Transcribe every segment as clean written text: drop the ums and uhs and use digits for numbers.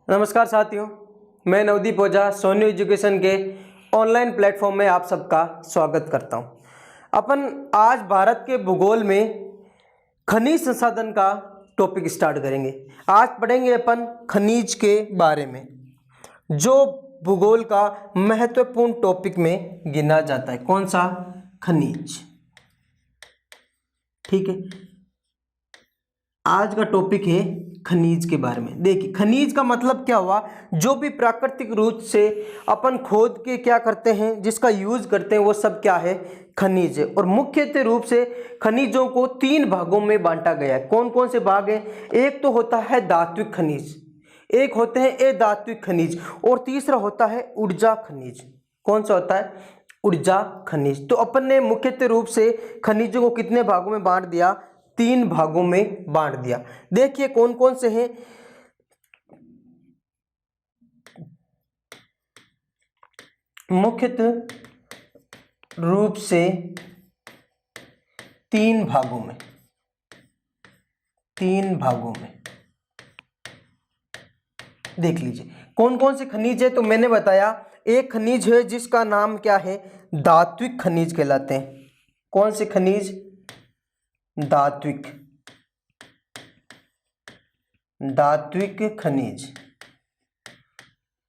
नमस्कार साथियों, मैं नवदीप ओझा सोनी एजुकेशन के ऑनलाइन प्लेटफॉर्म में आप सबका स्वागत करता हूं। अपन आज भारत के भूगोल में खनिज संसाधन का टॉपिक स्टार्ट करेंगे। आज पढ़ेंगे अपन खनिज के बारे में, जो भूगोल का महत्वपूर्ण टॉपिक में गिना जाता है। कौन सा? खनिज। ठीक है, आज का टॉपिक है खनिज के बारे में। देखिए, खनिज का मतलब क्या हुआ? जो भी प्राकृतिक रूप से अपन खोद के क्या करते हैं, जिसका यूज करते हैं, वो सब क्या है? खनिज है। और मुख्यतः रूप से खनिजों को 3 भागों में बांटा गया है। कौन कौन से भाग हैं? एक तो होता है धात्विक खनिज, एक होते हैं अधात्विक खनिज, और तीसरा होता है ऊर्जा खनिज। कौन सा होता है? ऊर्जा खनिज। तो अपन ने मुख्यतः रूप से खनिजों को कितने भागों में बांट दिया? 3 भागों में बांट दिया। देखिए कौन कौन से हैं। मुख्यतः रूप से 3 भागों में, 3 भागों में देख लीजिए कौन कौन से खनिज है। तो मैंने बताया एक खनिज है जिसका नाम क्या है? धात्विक खनिज कहलाते हैं। कौन से खनिज? धात्विक, धात्विक खनिज।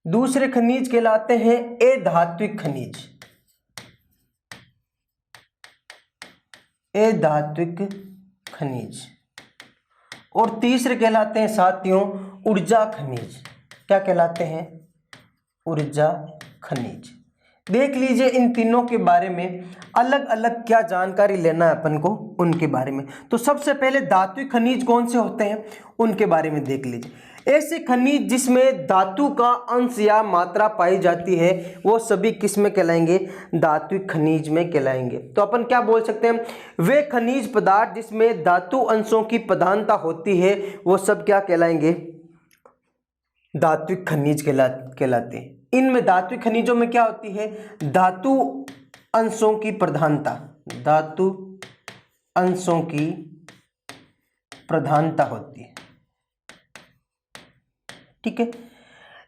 दूसरे खनिज कहलाते हैं अधात्विक खनिज, अधात्विक खनिज। और तीसरे कहलाते हैं साथियों ऊर्जा खनिज। क्या कहलाते हैं? ऊर्जा खनिज। देख लीजिए इन तीनों के बारे में अलग अलग क्या जानकारी लेना है अपन को, उनके बारे में। तो सबसे पहले धात्विक खनिज कौन से होते हैं, उनके बारे में देख लीजिए। ऐसे खनिज जिसमें धातु का अंश या मात्रा पाई जाती है, वो सभी किस में कहलाएंगे? धात्विक खनिज में कहलाएंगे। तो अपन क्या बोल सकते हैं? वे खनिज पदार्थ जिसमें धातु अंशों की प्रधानता होती है, वो सब क्या कहलाएंगे? धात्विक खनिज कहलाते हैं। इनमें धात्विक खनिजों में क्या होती है? धातु अंशों की प्रधानता, धातु अंशों की प्रधानता होती है। ठीक है,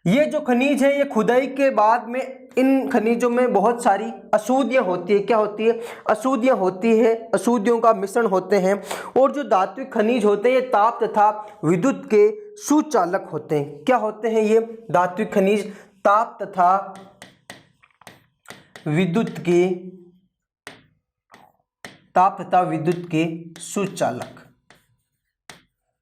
ये जो खनिज है ये खुदाई के बाद में इन खनिजों में बहुत सारी अशुद्धियां होती है। क्या होती है? अशुद्धियां होती है, अशुद्धियों का मिश्रण होते हैं। और जो धात्विक खनिज होते हैं ये ताप तथा विद्युत के सुचालक होते हैं। क्या होते हैं ये धात्विक खनिज? ताप तथा विद्युत के, ताप तथा विद्युत के सुचालक।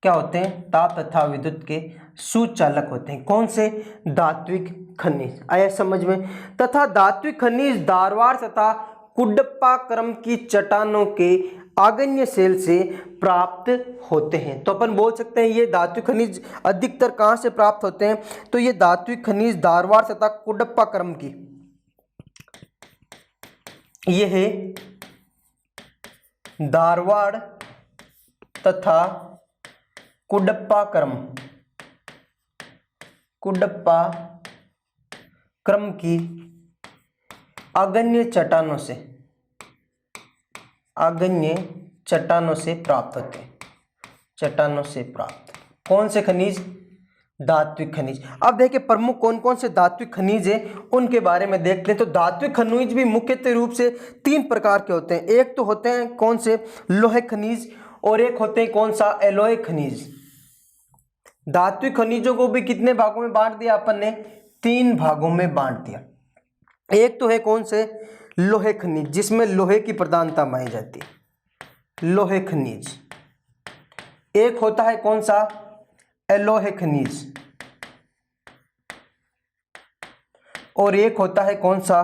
क्या होते हैं? ताप तथा विद्युत के सुचालक होते हैं। कौन से? धात्विक खनिज। आया समझ में? तथा धात्विक खनिज धारवाड़ तथा कुडप्पा क्रम की चट्टानों के आग्नेय शेल से प्राप्त होते हैं। तो अपन बोल सकते हैं ये धात्विक खनिज अधिकतर कहां से प्राप्त होते हैं? तो ये धात्विक खनिज धारवाड़ तथा कुडप्पा क्रम की, ये है धारवाड़ तथा कुडप्पा क्रम, कुडप्पा क्रम की आग्नेय चट्टानों से, आग्नेय चट्टानों से प्राप्त होते हैं। चट्टानों से प्राप्त कौन से खनिज? धात्विक खनिज। अब देखिए प्रमुख कौन कौन से धात्विक खनिज है, उनके बारे में देखते हैं। तो धात्विक खनिज भी मुख्यतः रूप से 3 प्रकार के होते हैं। एक तो होते हैं कौन से? लोहे खनिज, और एक होते हैं कौन सा? एलोय खनिज। धात्विक खनिजों को भी कितने भागों में बांट दिया अपन ने? 3 भागों में बांट दिया। एक तो है कौन से? लोहे खनिज, जिसमें लोहे की प्रधानता मानी जाती है, लोहे खनिज। एक होता है कौन सा? एलोय खनिज। और एक होता है कौन सा?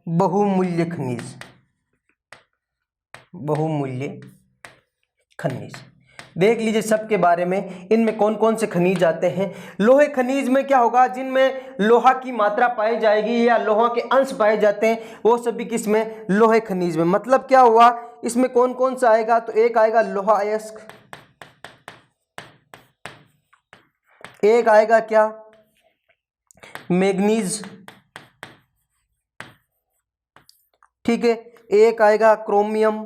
बहुमूल्य खनिज, बहुमूल्य खनिज। देख लीजिए सबके बारे में, इनमें कौन कौन से खनिज आते हैं। लोहे खनिज में क्या होगा? जिनमें लोहा की मात्रा पाई जाएगी या लोहा के अंश पाए जाते हैं, वो सभी किस में? लोहे खनिज में। मतलब क्या हुआ? इसमें कौन कौन सा आएगा? तो एक आएगा लोहा अयस्क, एक आएगा क्या? मैग्नीज, ठीक है, एक आएगा क्रोमियम,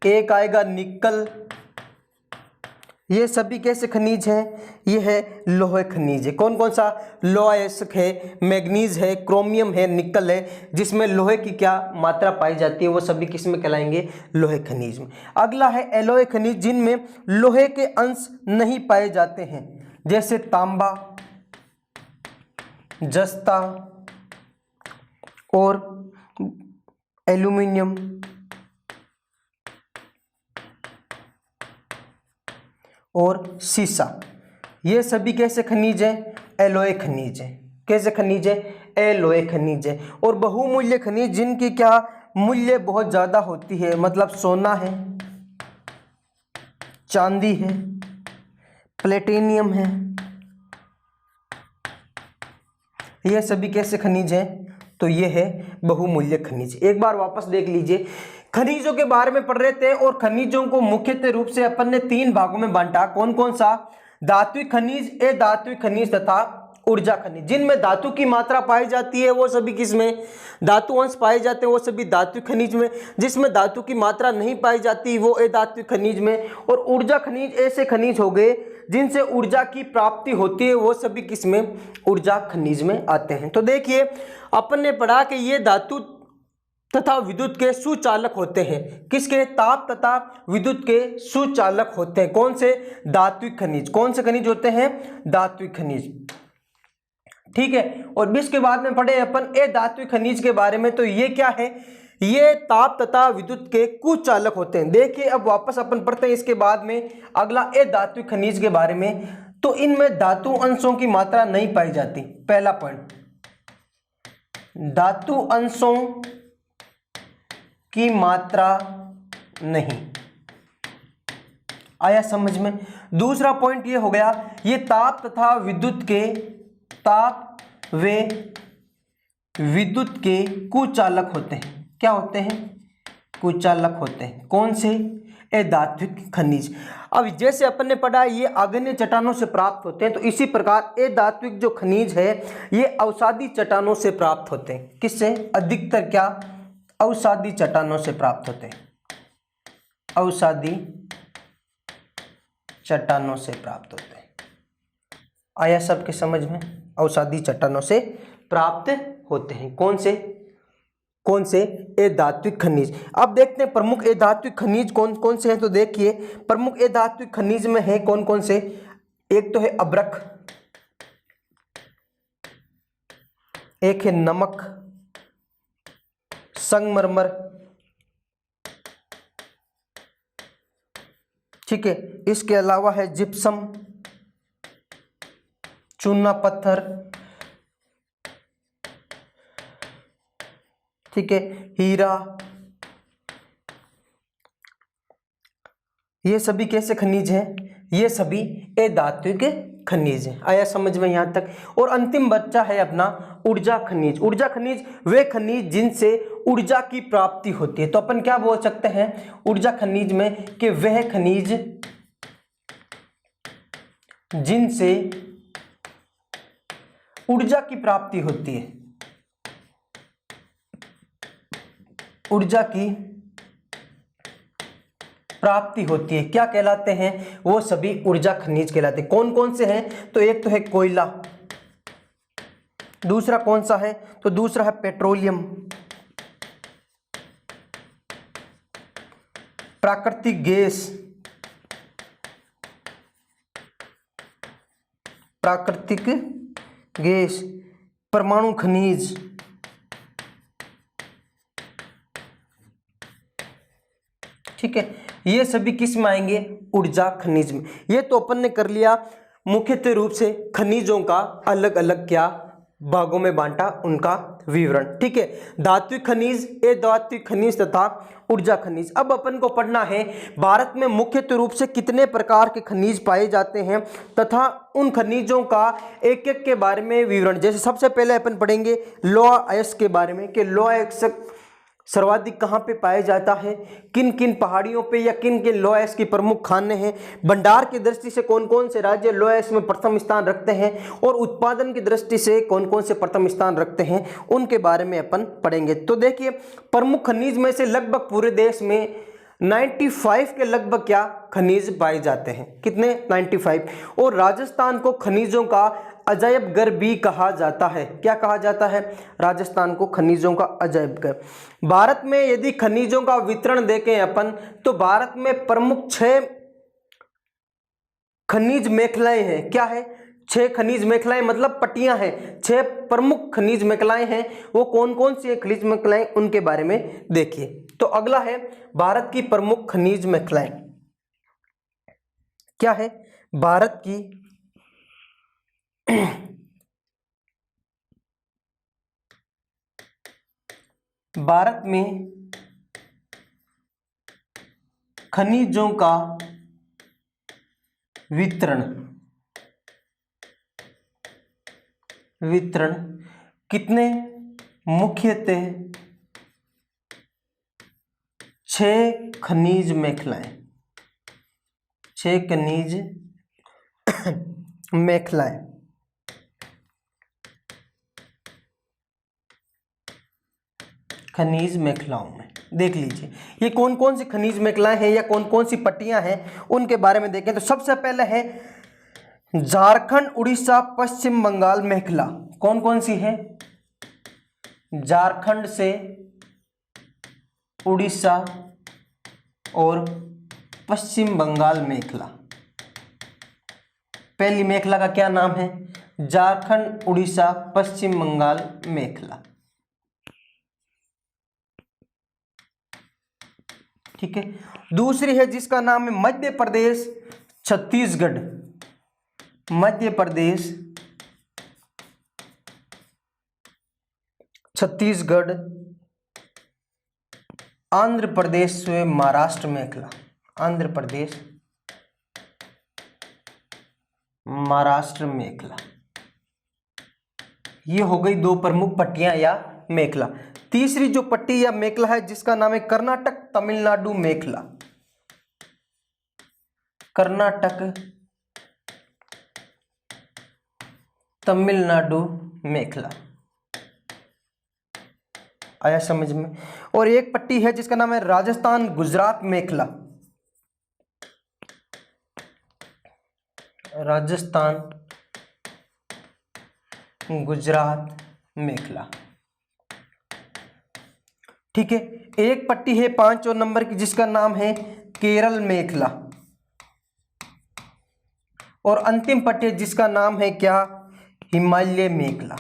एक आएगा निकल, ये सभी कैसे खनिज हैं? ये है लोहे खनिज है। कौन कौन सा? लोहा अयस्क है, मैग्नीज है, क्रोमियम है, निकल है, जिसमें लोहे की क्या मात्रा पाई जाती है, वो सभी किस में कहलाएंगे? लोहे खनिज में। अगला है एलॉय खनिज, जिनमें लोहे के अंश नहीं पाए जाते हैं, जैसे तांबा, जस्ता और एल्यूमिनियम और सीसा। ये सभी कैसे खनिज है? एलॉय खनिज है। कैसे खनिज है? एलॉय खनिज है। और बहुमूल्य खनिज, जिनकी क्या मूल्य बहुत ज़्यादा होती है, मतलब सोना है, चांदी है, प्लेटिनियम है, ये सभी कैसे खनिज हैं? तो ये है बहुमूल्य खनिज। एक बार वापस देख लीजिए, खनिजों के बारे में पढ़ रहे थे और खनिजों को मुख्यतः रूप से अपन ने 3 भागों में बांटा। कौन कौन सा? धात्विक खनिज, अधात्विक खनिज तथा ऊर्जा खनिज। जिनमें धातु की मात्रा पाई जाती है वो सभी किसमें? धातु अंश पाए जाते हैं वो सभी धात्विक खनिज में। जिसमें धातु की मात्रा नहीं पाई जाती वो अधात्विक खनिज में। और ऊर्जा खनिज ऐसे खनिज हो गए जिनसे ऊर्जा की प्राप्ति होती है, वो सभी किसमें? ऊर्जा खनिज में आते हैं। तो देखिए, अपन ने पढ़ा कि ये धातु तथा विद्युत के सुचालक होते हैं। किसके? ताप तथा विद्युत के सुचालक होते हैं। कौन से? धात्विक खनिज। कौन से खनिज होते हैं? धात्विक खनिज। ठीक है। और 20 के बाद में पढ़े अपन अधात्विक खनिज के बारे में। तो ये क्या है? ये ताप तथा विद्युत के कुचालक होते हैं। देखिए, अब वापस अपन पढ़ते हैं इसके बाद में अगला अधात्विक खनिज के बारे में। तो इनमें धातु अंशों की मात्रा नहीं पाई जाती। पहला पॉइंट, धातु अंशों की मात्रा नहीं। आया समझ में? दूसरा पॉइंट ये हो गया, ये ताप तथा विद्युत के, ताप वे विद्युत के कुचालक होते हैं। क्या होते हैं? कुचालक होते हैं। कौन से? अधात्विक खनिज। अब जैसे अपन ने पढ़ा ये आग्नेय चट्टानों से प्राप्त होते हैं, तो इसी प्रकार अधात्विक जो खनिज है ये अवसादी चट्टानों से प्राप्त होते हैं। किससे? अधिकतर क्या? अवसादी चट्टानों से प्राप्त होते हैं। अवसादी चट्टानों से प्राप्त होते हैं। आया सबके समझ में? अवसादी चट्टानों से प्राप्त होते हैं। कौन से? कौन से? अधात्विक खनिज। अब देखते हैं प्रमुख अधात्विक खनिज कौन कौन से हैं। तो देखिए, प्रमुख अधात्विक खनिज में है कौन कौन से? एक तो है अब्रक, एक है नमक, संगमरमर, ठीक है। इसके अलावा है जिप्सम, चूना पत्थर, ठीक है, हीरा। ये सभी कैसे खनिज हैं? ये सभी अधात्विक खनिज हैं। आया समझ में यहाँ तक? और अंतिम बच्चा है अपना ऊर्जा खनिज। ऊर्जा खनिज वे खनिज जिनसे ऊर्जा की प्राप्ति होती है। तो अपन क्या बोल सकते हैं ऊर्जा खनिज में? कि वह खनिज जिनसे ऊर्जा की प्राप्ति होती है। ऊर्जा की प्राप्ति होती है, क्या कहलाते हैं? वो सभी ऊर्जा खनिज कहलाते हैं। कौन कौन से हैं? तो एक तो है कोयला, दूसरा कौन सा है? तो दूसरा है पेट्रोलियम, प्राकृतिक गैस, प्राकृतिक गैस, परमाणु खनिज, ठीक है। ये सभी किस में आएंगे? ऊर्जा खनिज में। ये तो अपन ने कर लिया मुख्यतः रूप से खनिजों का अलग अलग क्या भागों में बांटा, उनका विवरण, ठीक है। धात्विक खनिज, अधात्विक खनिज तथा ऊर्जा खनिज। अब अपन को पढ़ना है भारत में मुख्यतः रूप से कितने प्रकार के खनिज पाए जाते हैं तथा उन खनिजों का एक एक के बारे में विवरण। जैसे सबसे पहले अपन पढ़ेंगे लोहा अयस्क के बारे में कि लोहा अयस्क सर्वाधिक कहाँ पे पाया जाता है, किन किन पहाड़ियों पे या किन किन लोहा अयस्क की प्रमुख खानें हैं, भंडार की दृष्टि से कौन कौन से राज्य लोहा अयस्क में प्रथम स्थान रखते हैं और उत्पादन की दृष्टि से कौन कौन से प्रथम स्थान रखते हैं, उनके बारे में अपन पढ़ेंगे। तो देखिए प्रमुख खनिज में से लगभग पूरे देश में 95 के लगभग क्या खनिज पाए जाते हैं, कितने 95। और राजस्थान को खनिजों का अजायब घर भी कहा जाता है, क्या कहा जाता है, राजस्थान को खनिजों का अजायब घर। भारत में यदि खनिजों का वितरण देखें अपन, तो भारत में प्रमुख 6 खनिज मेखलाएं हैं, क्या है, 6 खनिज मेखलाएं मतलब पट्टियां हैं, 6 प्रमुख खनिज मेखलाएं हैं। वो कौन कौन सी खनिज मेखलाएं, उनके बारे में देखिए। तो अगला है भारत की प्रमुख खनिज मेखलाएं, क्या है, भारत की भारत में खनिजों का वितरण कितने, मुख्यतः 6 खनिज मेखलाएं, 6 खनिज मेखलाएं। खनिज मेखलाओं में देख लीजिए ये कौन कौन सी खनिज मेखलाएं हैं या कौन कौन सी पट्टियां हैं, उनके बारे में देखें। तो सबसे पहले है झारखंड, उड़ीसा, पश्चिम बंगाल मेखला। कौन कौन सी है, झारखंड से उड़ीसा और पश्चिम बंगाल मेखला। पहली मेखला का क्या नाम है, झारखंड, उड़ीसा, पश्चिम बंगाल मेखला, ठीक है। दूसरी है जिसका नाम है मध्य प्रदेश, छत्तीसगढ़, मध्य प्रदेश, छत्तीसगढ़, आंध्र प्रदेश व महाराष्ट्र मेखला, आंध्र प्रदेश, महाराष्ट्र मेखला। ये हो गई 2 प्रमुख पट्टियां या मेखला। तीसरी जो पट्टी या मेखला है जिसका नाम है कर्नाटक, तमिलनाडु मेखला, कर्नाटक, तमिलनाडु मेखला, आया समझ में। और एक पट्टी है जिसका नाम है राजस्थान, गुजरात मेखला, राजस्थान, गुजरात मेखला, ठीक है। एक पट्टी है 5 और नंबर की जिसका नाम है केरल मेखला, और अंतिम पट्टी जिसका नाम है क्या, हिमालय मेखला।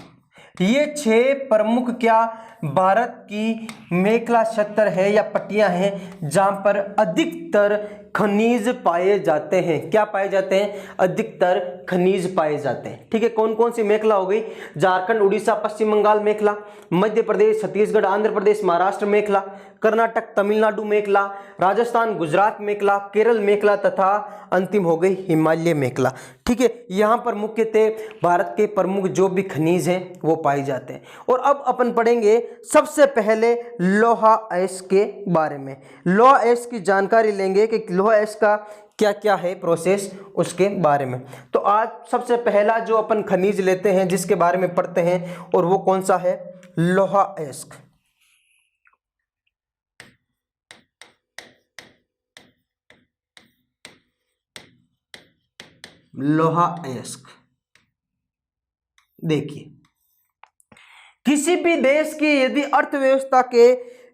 ये 6 प्रमुख क्या भारत की मेखला क्षेत्र है या पट्टियां हैं जहां पर अधिकतर खनिज पाए जाते हैं, क्या पाए जाते हैं, अधिकतर खनिज पाए जाते हैं, ठीक है। कौन कौन सी मेखला हो गई, झारखंड, उड़ीसा, पश्चिम बंगाल मेखला, मध्य प्रदेश, छत्तीसगढ़, आंध्र प्रदेश, महाराष्ट्र मेखला, कर्नाटक, तमिलनाडु मेखला, राजस्थान, गुजरात मेखला, केरल मेखला तथा अंतिम हो गई हिमालय मेखला, ठीक है। यहाँ पर मुख्यतः भारत के प्रमुख जो भी खनिज हैं वो पाए जाते हैं। और अब अपन पढ़ेंगे सबसे पहले लोहा अयस्क के बारे में। लोहा अयस्क की जानकारी लेंगे कि लोहा अयस्क का क्या क्या है प्रोसेस, उसके बारे में। तो आज सबसे पहला जो अपन खनिज लेते हैं जिसके बारे में पढ़ते हैं और वो कौन सा है, लोहा अयस्क। लोहा अयस्क देखिए, किसी भी देश की यदि अर्थव्यवस्था के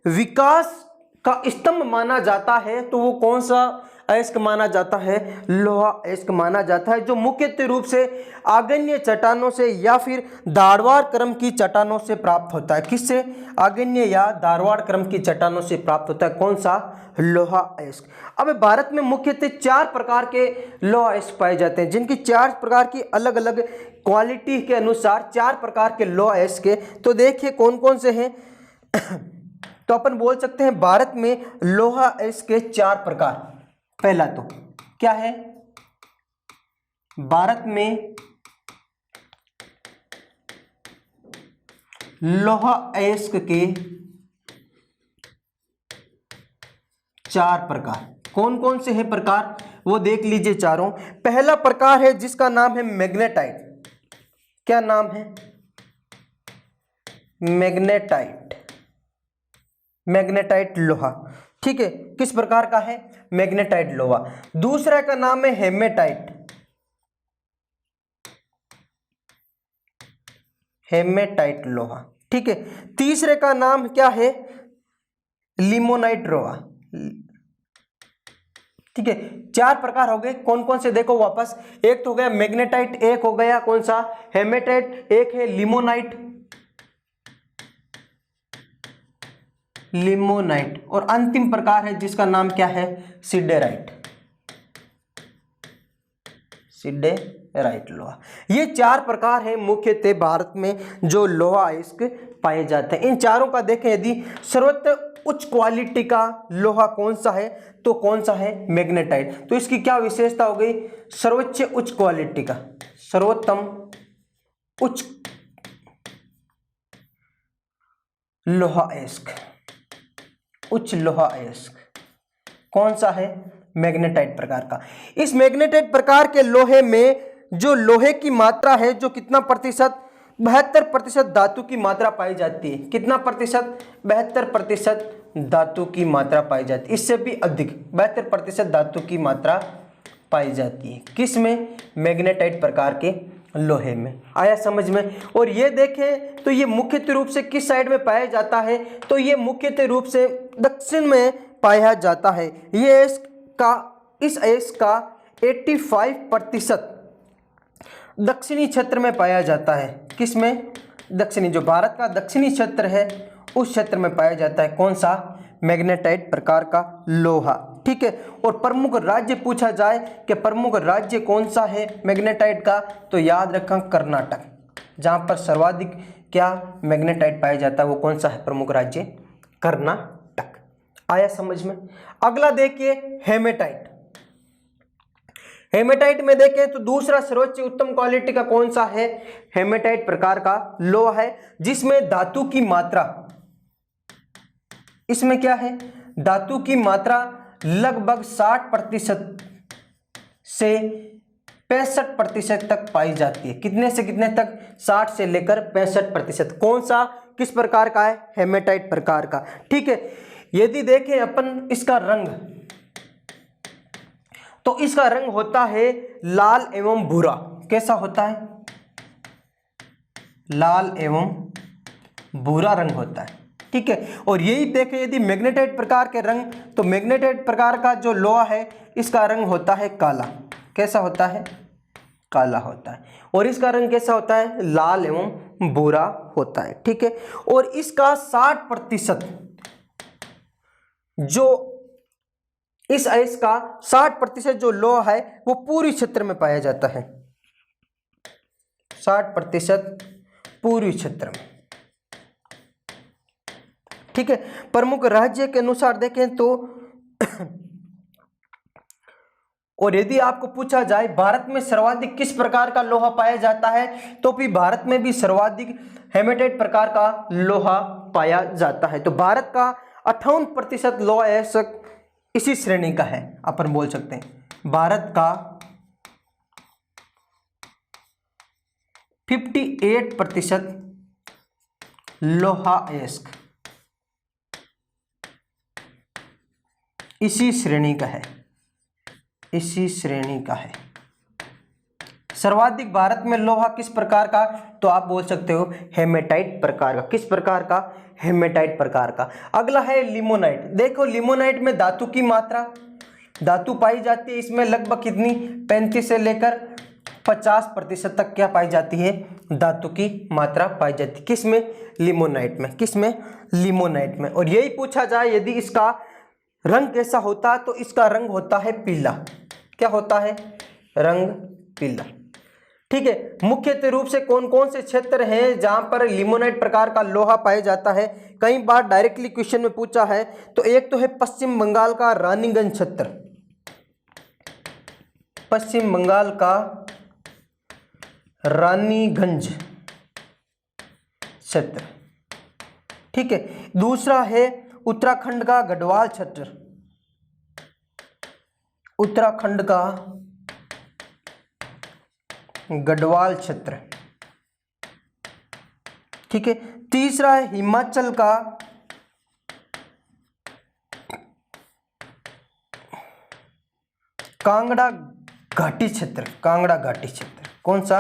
विकास का स्तंभ माना जाता है तो वो कौन सा अयस्क माना जाता है, लोहा अयस्क माना जाता है, जो मुख्यतः रूप से आग्नेय चट्टानों से या फिर धारवाड़ क्रम की चट्टानों से प्राप्त होता है। किससे, आग्नेय या धारवाड़ क्रम की चट्टानों से प्राप्त होता है, कौन सा, लोहा अयस्क। अब भारत में मुख्यतः 4 प्रकार के लोहा अयस्क पाए जाते हैं, जिनकी 4 प्रकार की अलग अलग क्वालिटी के अनुसार 4 प्रकार के लोहा अयस्क के। तो देखिए कौन कौन से हैं तो अपन बोल सकते हैं भारत में लोहा अयस्क के 4 प्रकार। पहला तो क्या है, भारत में लोहा अयस्क के 4 प्रकार। कौन कौन से हैं प्रकार, वो देख लीजिए चारों। पहला प्रकार है जिसका नाम है मैग्नेटाइट। क्या नाम है, मैग्नेटाइट, मैग्नेटाइट लोहा। ठीक है, किस प्रकार का है? मैग्नेटाइट लोहा। दूसरा का नाम है हेमेटाइट। हेमेटाइट लोहा, ठीक है। तीसरे का नाम क्या है? लिमोनाइट लोहा, ठीक है। चार प्रकार हो गए, कौन कौन से देखो वापस। एक तो हो गया मैग्नेटाइट, एक हो गया कौन सा? हेमेटाइट, एक है लिमोनाइट, लिमोनाइट, और अंतिम प्रकार है जिसका नाम क्या है? सिडेराइट, सिडेराइट लोहा। ये चार प्रकार है मुख्यतः भारत में जो लोहा अयस्क पाए जाते हैं। इन चारों का देखें यदि सर्वोत्तम उच्च क्वालिटी का लोहा कौन सा है, तो कौन सा है? मैग्नेटाइट। तो इसकी क्या विशेषता हो गई? सर्वोच्च उच्च क्वालिटी का, सर्वोत्तम उच्च लोहा अयस्क, उच्च लोहा अयस्क कौन सा है? मैग्नेटाइट प्रकार का। इस मैग्नेटाइट प्रकार के लोहे में जो लोहे की मात्रा है, जो कितना प्रतिशत? 72% धातु की मात्रा पाई जाती है। कितना प्रतिशत? 72% धातु की मात्रा पाई जाती है। इससे भी अधिक 72% धातु की मात्रा पाई जाती है। किस में? मैग्नेटाइट प्रकार के लोहे में। आया समझ में? और ये देखें तो ये मुख्यतः रूप से किस साइड में पाया जाता है? तो ये मुख्यतः रूप से दक्षिण में पाया जाता है। ये इस अयस्क का 85% दक्षिणी क्षेत्र में पाया जाता है। किस में? दक्षिणी, जो भारत का दक्षिणी क्षेत्र है उस क्षेत्र में पाया जाता है। कौन सा? मैग्नेटाइट प्रकार का लोहा, ठीक है। और प्रमुख राज्य पूछा जाए कि प्रमुख राज्य कौन सा है मैग्नेटाइट का, तो याद रखना कर्नाटक, जहां पर सर्वाधिक क्या मैग्नेटाइट पाया जाता है वो कौन सा है प्रमुख राज्य? कर्नाटक। आया समझ में? अगला देखिए हेमेटाइट। हेमेटाइट में देखें तो दूसरा सर्वोच्च उत्तम क्वालिटी का कौन सा है? हेमेटाइट प्रकार का लोहा है, जिसमें धातु की मात्रा, इसमें क्या है? धातु की मात्रा लगभग 60% से 65% तक पाई जाती है। कितने से कितने तक? 60 से लेकर 65%। कौन सा? किस प्रकार का है? हेमेटाइट प्रकार का, ठीक है। यदि देखें अपन इसका रंग, तो इसका रंग होता है लाल एवं भूरा। कैसा होता है? लाल एवं भूरा रंग होता है, ठीक है। और यही देखें यदि मैग्नेटाइट प्रकार के रंग, तो मैग्नेटाइट प्रकार का जो लोहा है इसका रंग होता है काला। कैसा होता है? काला होता है। और इसका रंग कैसा होता है? लाल एवं भूरा होता है, ठीक है। और इसका 60% जो इस अयस्क का 60% जो लोहा है वो पूरी क्षेत्र में पाया जाता है। 60% पूरी क्षेत्र में, ठीक है। प्रमुख राज्य के अनुसार देखें तो और यदि आपको पूछा जाए भारत में सर्वाधिक किस प्रकार का लोहा पाया जाता है, तो भी भारत में भी सर्वाधिक हेमेटाइट प्रकार का लोहा पाया जाता है। तो भारत का 58% लोहा अयस्क इसी श्रेणी का है। अपन बोल सकते हैं भारत का 58% लोहा अयस्क इसी श्रेणी का है, इसी श्रेणी का है। सर्वाधिक भारत में लोहा किस प्रकार का? तो आप बोल सकते हो हेमेटाइट प्रकार का। किस प्रकार का? हेमेटाइट प्रकार का। अगला है लिमोनाइट। देखो लिमोनाइट में धातु की मात्रा, धातु पाई जाती है इसमें लगभग कितनी? 35 से लेकर 50% तक क्या पाई जाती है? धातु की मात्रा पाई जाती है। किस में? लिमोनाइट में। किस में? लिमोनाइट में। और यही पूछा जाए यदि इसका रंग कैसा होता, तो इसका रंग होता है पीला। क्या होता है? रंग पीला, ठीक है। मुख्यतः रूप से कौन कौन से क्षेत्र हैं जहां पर लिमोनाइट प्रकार का लोहा पाया जाता है? कई बार डायरेक्टली क्वेश्चन में पूछा है। तो एक तो है पश्चिम बंगाल का रानीगंज क्षेत्र, पश्चिम बंगाल का रानीगंज क्षेत्र, ठीक है। दूसरा है उत्तराखंड का गढ़वाल क्षेत्र, उत्तराखंड का गढ़वाल क्षेत्र, ठीक है। तीसरा है हिमाचल का कांगड़ा घाटी क्षेत्र, कांगड़ा घाटी क्षेत्र, कौन सा?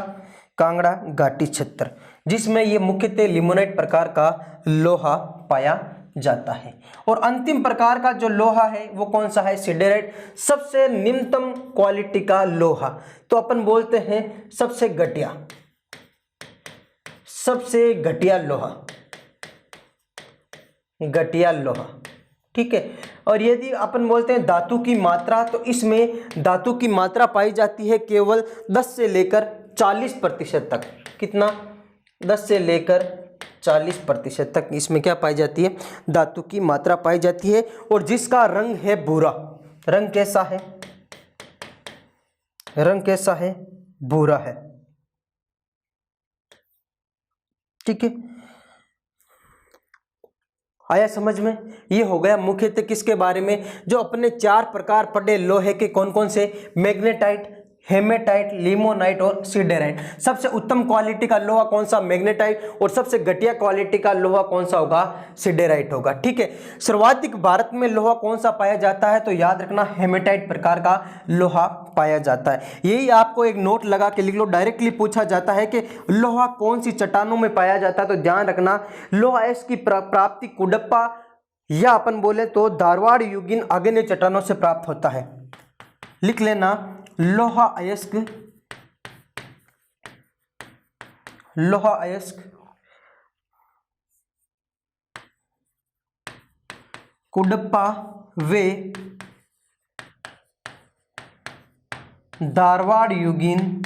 कांगड़ा घाटी क्षेत्र, जिसमें ये मुख्यतः लिमोनाइट प्रकार का लोहा पाया जाता है। और अंतिम प्रकार का जो लोहा है वो कौन सा है? सिडेराइट, सबसे निम्नतम क्वालिटी का लोहा, तो अपन बोलते हैं सबसे घटिया, सबसे घटिया लोहा, घटिया लोहा, ठीक है। और यदि अपन बोलते हैं धातु की मात्रा, तो इसमें धातु की मात्रा पाई जाती है केवल 10 से लेकर 40% तक। कितना? 10 से लेकर 40% तक इसमें क्या पाई जाती है? धातु की मात्रा पाई जाती है। और जिसका रंग है भूरा, रंग कैसा है? रंग कैसा है? भूरा है, ठीक है। आया समझ में? ये हो गया मुख्यतः किसके बारे में? जो अपने 4 प्रकार पढ़े लोहे के, कौन कौन से? मैग्नेटाइट, हेमेटाइट, लिमोनाइट और सिडेराइट। सबसे उत्तम क्वालिटी का लोहा कौन सा? मैग्नेटाइट। और सबसे घटिया क्वालिटी का लोहा कौन सा होगा? सिडेराइट होगा, ठीक है। सर्वाधिक भारत में लोहा कौन सा पाया जाता है? तो याद रखना हेमेटाइट प्रकार का लोहा पाया जाता है। यही आपको एक नोट लगा के लिख लो, डायरेक्टली पूछा जाता है कि लोहा कौन सी चट्टानों में पाया जाता है, तो ध्यान रखना लोहा इसकी प्राप्ति कुडप्पा या अपन बोले तो धारवाड़ युगीन आग्नेय चट्टानों से प्राप्त होता है। लिख लेना, लोहा अयस्क, लोहा अयस्क, कुडप्पा वे धारवाड़ युगीन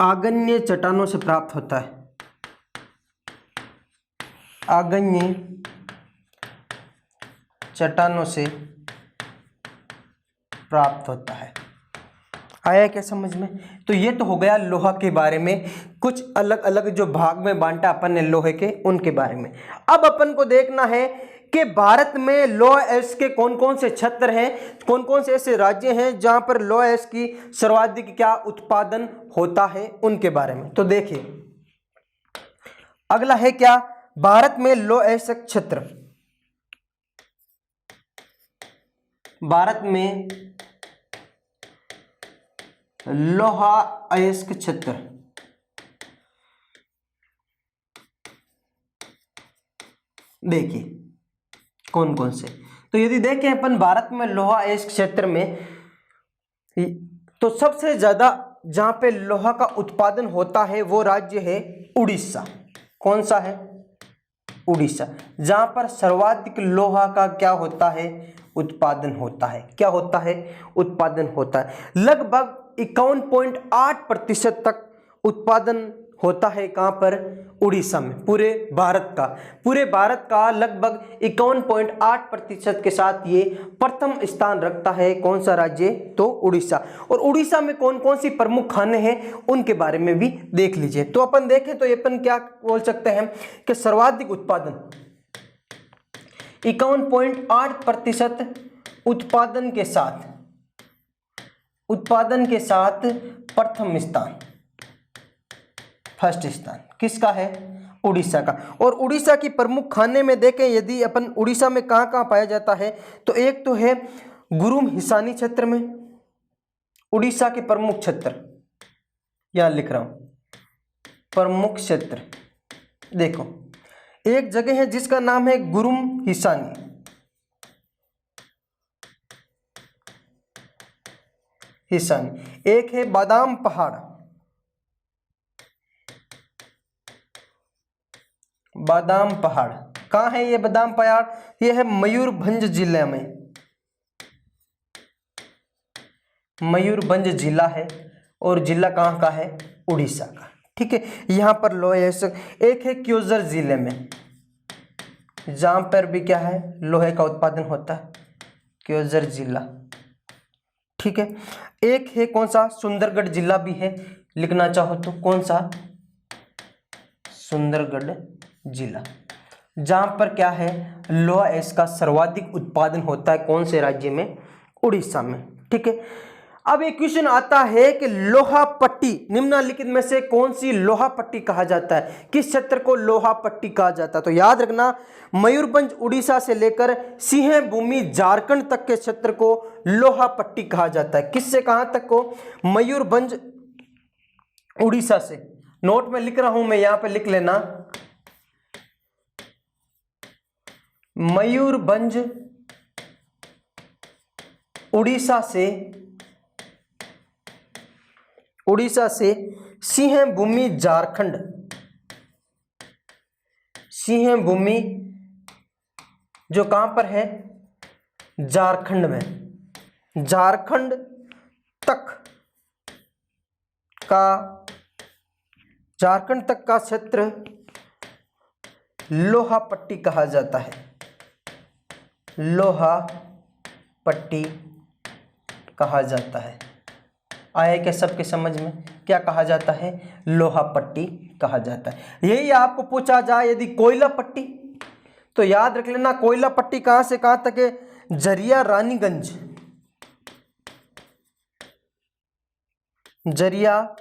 आग्नेय चट्टानों से प्राप्त होता है, आग्नेय चट्टानों से प्राप्त होता है। आया क्या समझ में? तो ये तो हो गया लोहा के बारे में, कुछ अलग अलग जो भाग में बांटा अपन ने लोहे के, उनके बारे में। अब अपन को देखना है कि भारत में लोहा अयस्क के कौन कौन से क्षेत्र हैं, कौन कौन से ऐसे राज्य हैं जहां पर लोहा अयस्क की सर्वाधिक क्या उत्पादन होता है, उनके बारे में। तो देखिए, अगला है क्या? भारत में लोहा अयस्क क्षेत्र, भारत में लोहा अयस्क क्षेत्र, देखिए कौन कौन से। तो यदि देखें अपन भारत में लोहा अयस्क क्षेत्र में, तो सबसे ज्यादा जहां पे लोहा का उत्पादन होता है वो राज्य है उड़ीसा। कौन सा है? उड़ीसा, जहां पर सर्वाधिक लोहा का क्या होता है? उत्पादन होता है। क्या होता है? उत्पादन होता है। लगभग 51.8% तक उत्पादन होता है। कहां पर? उड़ीसा में। पूरे भारत का लगभग 51.8% के साथ ये प्रथम स्थान रखता है। कौन सा राज्य? तो उड़ीसा। और उड़ीसा में कौन कौन सी प्रमुख खाने हैं, उनके बारे में भी देख लीजिए। तो अपन देखें तो अपन क्या बोल सकते हैं कि सर्वाधिक उत्पादन 51.8% उत्पादन के साथ प्रथम स्थान, फर्स्ट स्थान किसका है? उड़ीसा का। और उड़ीसा की प्रमुख खाने में देखें, यदि अपन उड़ीसा में कहां कहां पाया जाता है, तो एक तो है गुरुम हिसानी क्षेत्र में, उड़ीसा के प्रमुख क्षेत्र, यहां लिख रहा हूं प्रमुख क्षेत्र। देखो, एक जगह है जिसका नाम है गुरुम हिसानी, एक है बादाम पहाड़, कहाँ है ये बादाम पहाड़? ये है मयूरभंज जिले में, मयूरभंज जिला है। और जिला कहाँ का है? उड़ीसा का, ठीक है। यहाँ पर लोहे एक है क्योंझर जिले में, जहां पर भी क्या है? लोहे का उत्पादन होता है, क्योंझर जिला, ठीक है। एक है कौन सा? सुंदरगढ़ जिला भी है, लिखना चाहो तो कौन सा? सुंदरगढ़ जिला, जहां पर क्या है? लोहा इसका सर्वाधिक उत्पादन होता है। कौन से राज्य में? उड़ीसा में, ठीक है। अब एक क्वेश्चन आता है कि लोहा पट्टी निम्नलिखित में से कौन सी लोहा पट्टी कहा जाता है, किस क्षेत्र को लोहा पट्टी कहा जाता है? तो याद रखना, मयूरभंज उड़ीसा से लेकर सिंहभूमि झारखंड तक के क्षेत्र को लोहा पट्टी कहा जाता है। किससे कहां तक को? मयूरभंज उड़ीसा से। नोट में लिख रहा हूं मैं, यहां पे लिख लेना, मयूरभंज उड़ीसा से सिंहभूमि झारखंड, सिंहभूमि जो कहां पर है? झारखंड में, झारखंड तक का क्षेत्र लोहा पट्टी कहा जाता है, लोहा पट्टी कहा जाता है। आया क्या सबके समझ में? क्या कहा जाता है? लोहा पट्टी कहा जाता है। यही आपको पूछा जाए यदि कोयला पट्टी, तो याद रख लेना कोयला पट्टी कहां से कहां तक है? जरिया रानीगंज, जरिया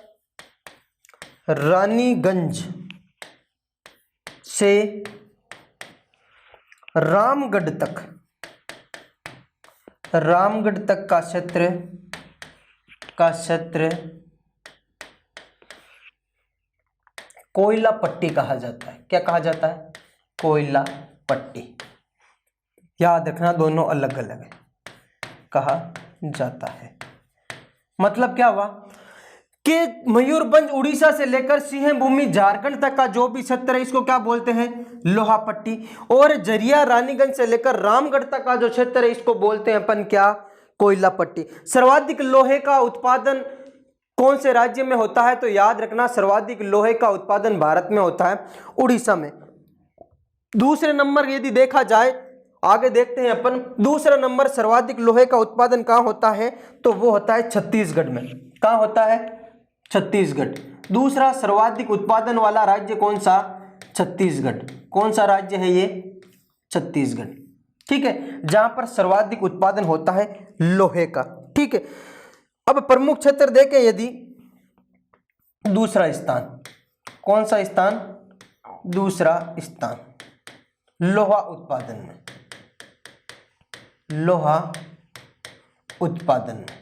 रानीगंज से रामगढ़ तक, रामगढ़ तक का क्षेत्र कोयला पट्टी कहा जाता है। क्या कहा जाता है? कोयला पट्टी। याद रखना दोनों अलग अलग कहा जाता है। मतलब क्या हुआ कि मयूरभंज उड़ीसा से लेकर सिंहभूमि झारखंड तक का जो भी क्षेत्र है इसको क्या बोलते हैं? लोहा पट्टी। और जरिया रानीगंज से लेकर रामगढ़ तक का जो क्षेत्र है इसको बोलते हैं अपन क्या? कोयला पट्टी। सर्वाधिक लोहे का उत्पादन कौन से राज्य में होता है? तो याद रखना सर्वाधिक लोहे का उत्पादन भारत में होता है, उड़ीसा में। दूसरे नंबर यदि देखा जाए, आगे देखते हैं अपन, दूसरा नंबर सर्वाधिक लोहे का उत्पादन कहां होता है? तो वो होता है छत्तीसगढ़ में। कहां होता है? छत्तीसगढ़। दूसरा सर्वाधिक उत्पादन वाला राज्य कौन सा? छत्तीसगढ़। कौन सा राज्य है ये? छत्तीसगढ़। ठीक है, जहां पर सर्वाधिक उत्पादन होता है लोहे का। ठीक है, अब प्रमुख क्षेत्र देखें यदि, दूसरा स्थान, कौन सा स्थान? दूसरा स्थान लोहा उत्पादन में, लोहा उत्पादन में।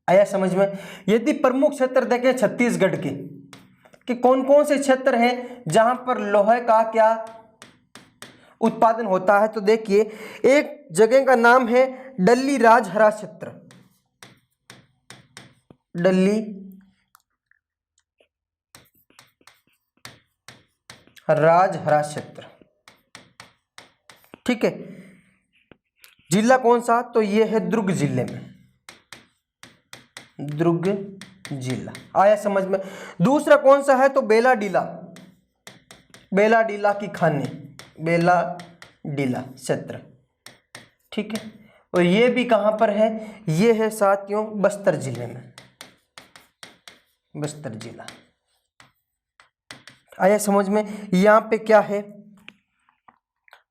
आया समझ में? यदि प्रमुख क्षेत्र देखें छत्तीसगढ़ के कि कौन कौन से क्षेत्र हैं जहां पर लोहे का क्या उत्पादन होता है, तो देखिए एक जगह का नाम है डल्ली राजहरा क्षेत्र, डल्ली राजहरा क्षेत्र। ठीक है, जिला कौन सा? तो ये है दुर्ग जिले में, दुर्ग जिला। आया समझ में? दूसरा कौन सा है? तो बेलाडीला, बेलाडीला की खाने, बेलाडीला क्षेत्र। ठीक है, और ये भी कहां पर है? ये है साथियों बस्तर जिले में, बस्तर जिला। आया समझ में? यहां पे क्या है?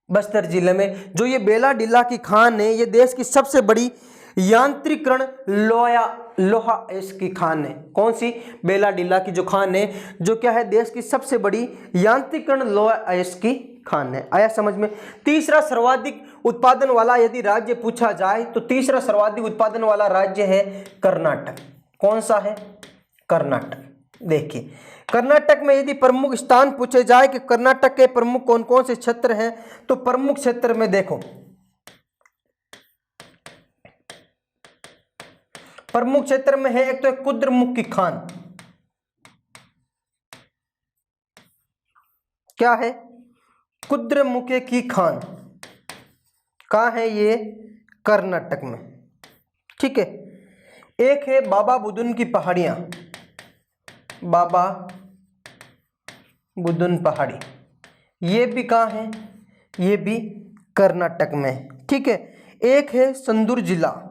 बस्तर जिले में जो ये बेलाडीला की खान है, ये देश की सबसे बड़ी यांत्रिकरण लोहा इसकी खान है। कौन सी? बेलाडीला की जो खान है, जो क्या है? देश की सबसे बड़ी यांत्रिकरण लोहा इसकी खान है। आया समझ में? तीसरा सर्वाधिक उत्पादन वाला यदि राज्य पूछा जाए, तो तीसरा सर्वाधिक उत्पादन वाला राज्य है कर्नाटक। कौन सा है? कर्नाटक। देखिए कर्नाटक में यदि प्रमुख स्थान पूछे जाए कि कर्नाटक के प्रमुख कौन कौन से क्षेत्र हैं, तो प्रमुख क्षेत्र में देखो, प्रमुख क्षेत्र में है एक तो कुद्रेमुख की खान। क्या है? कुद्रेमुख की खान। कहाँ है ये? कर्नाटक में। ठीक है, एक है बाबा बुदुन की पहाड़ियां, बाबा बुदुन पहाड़ी, ये भी कहाँ है? ये भी कर्नाटक में। ठीक है, एक है संदूर जिला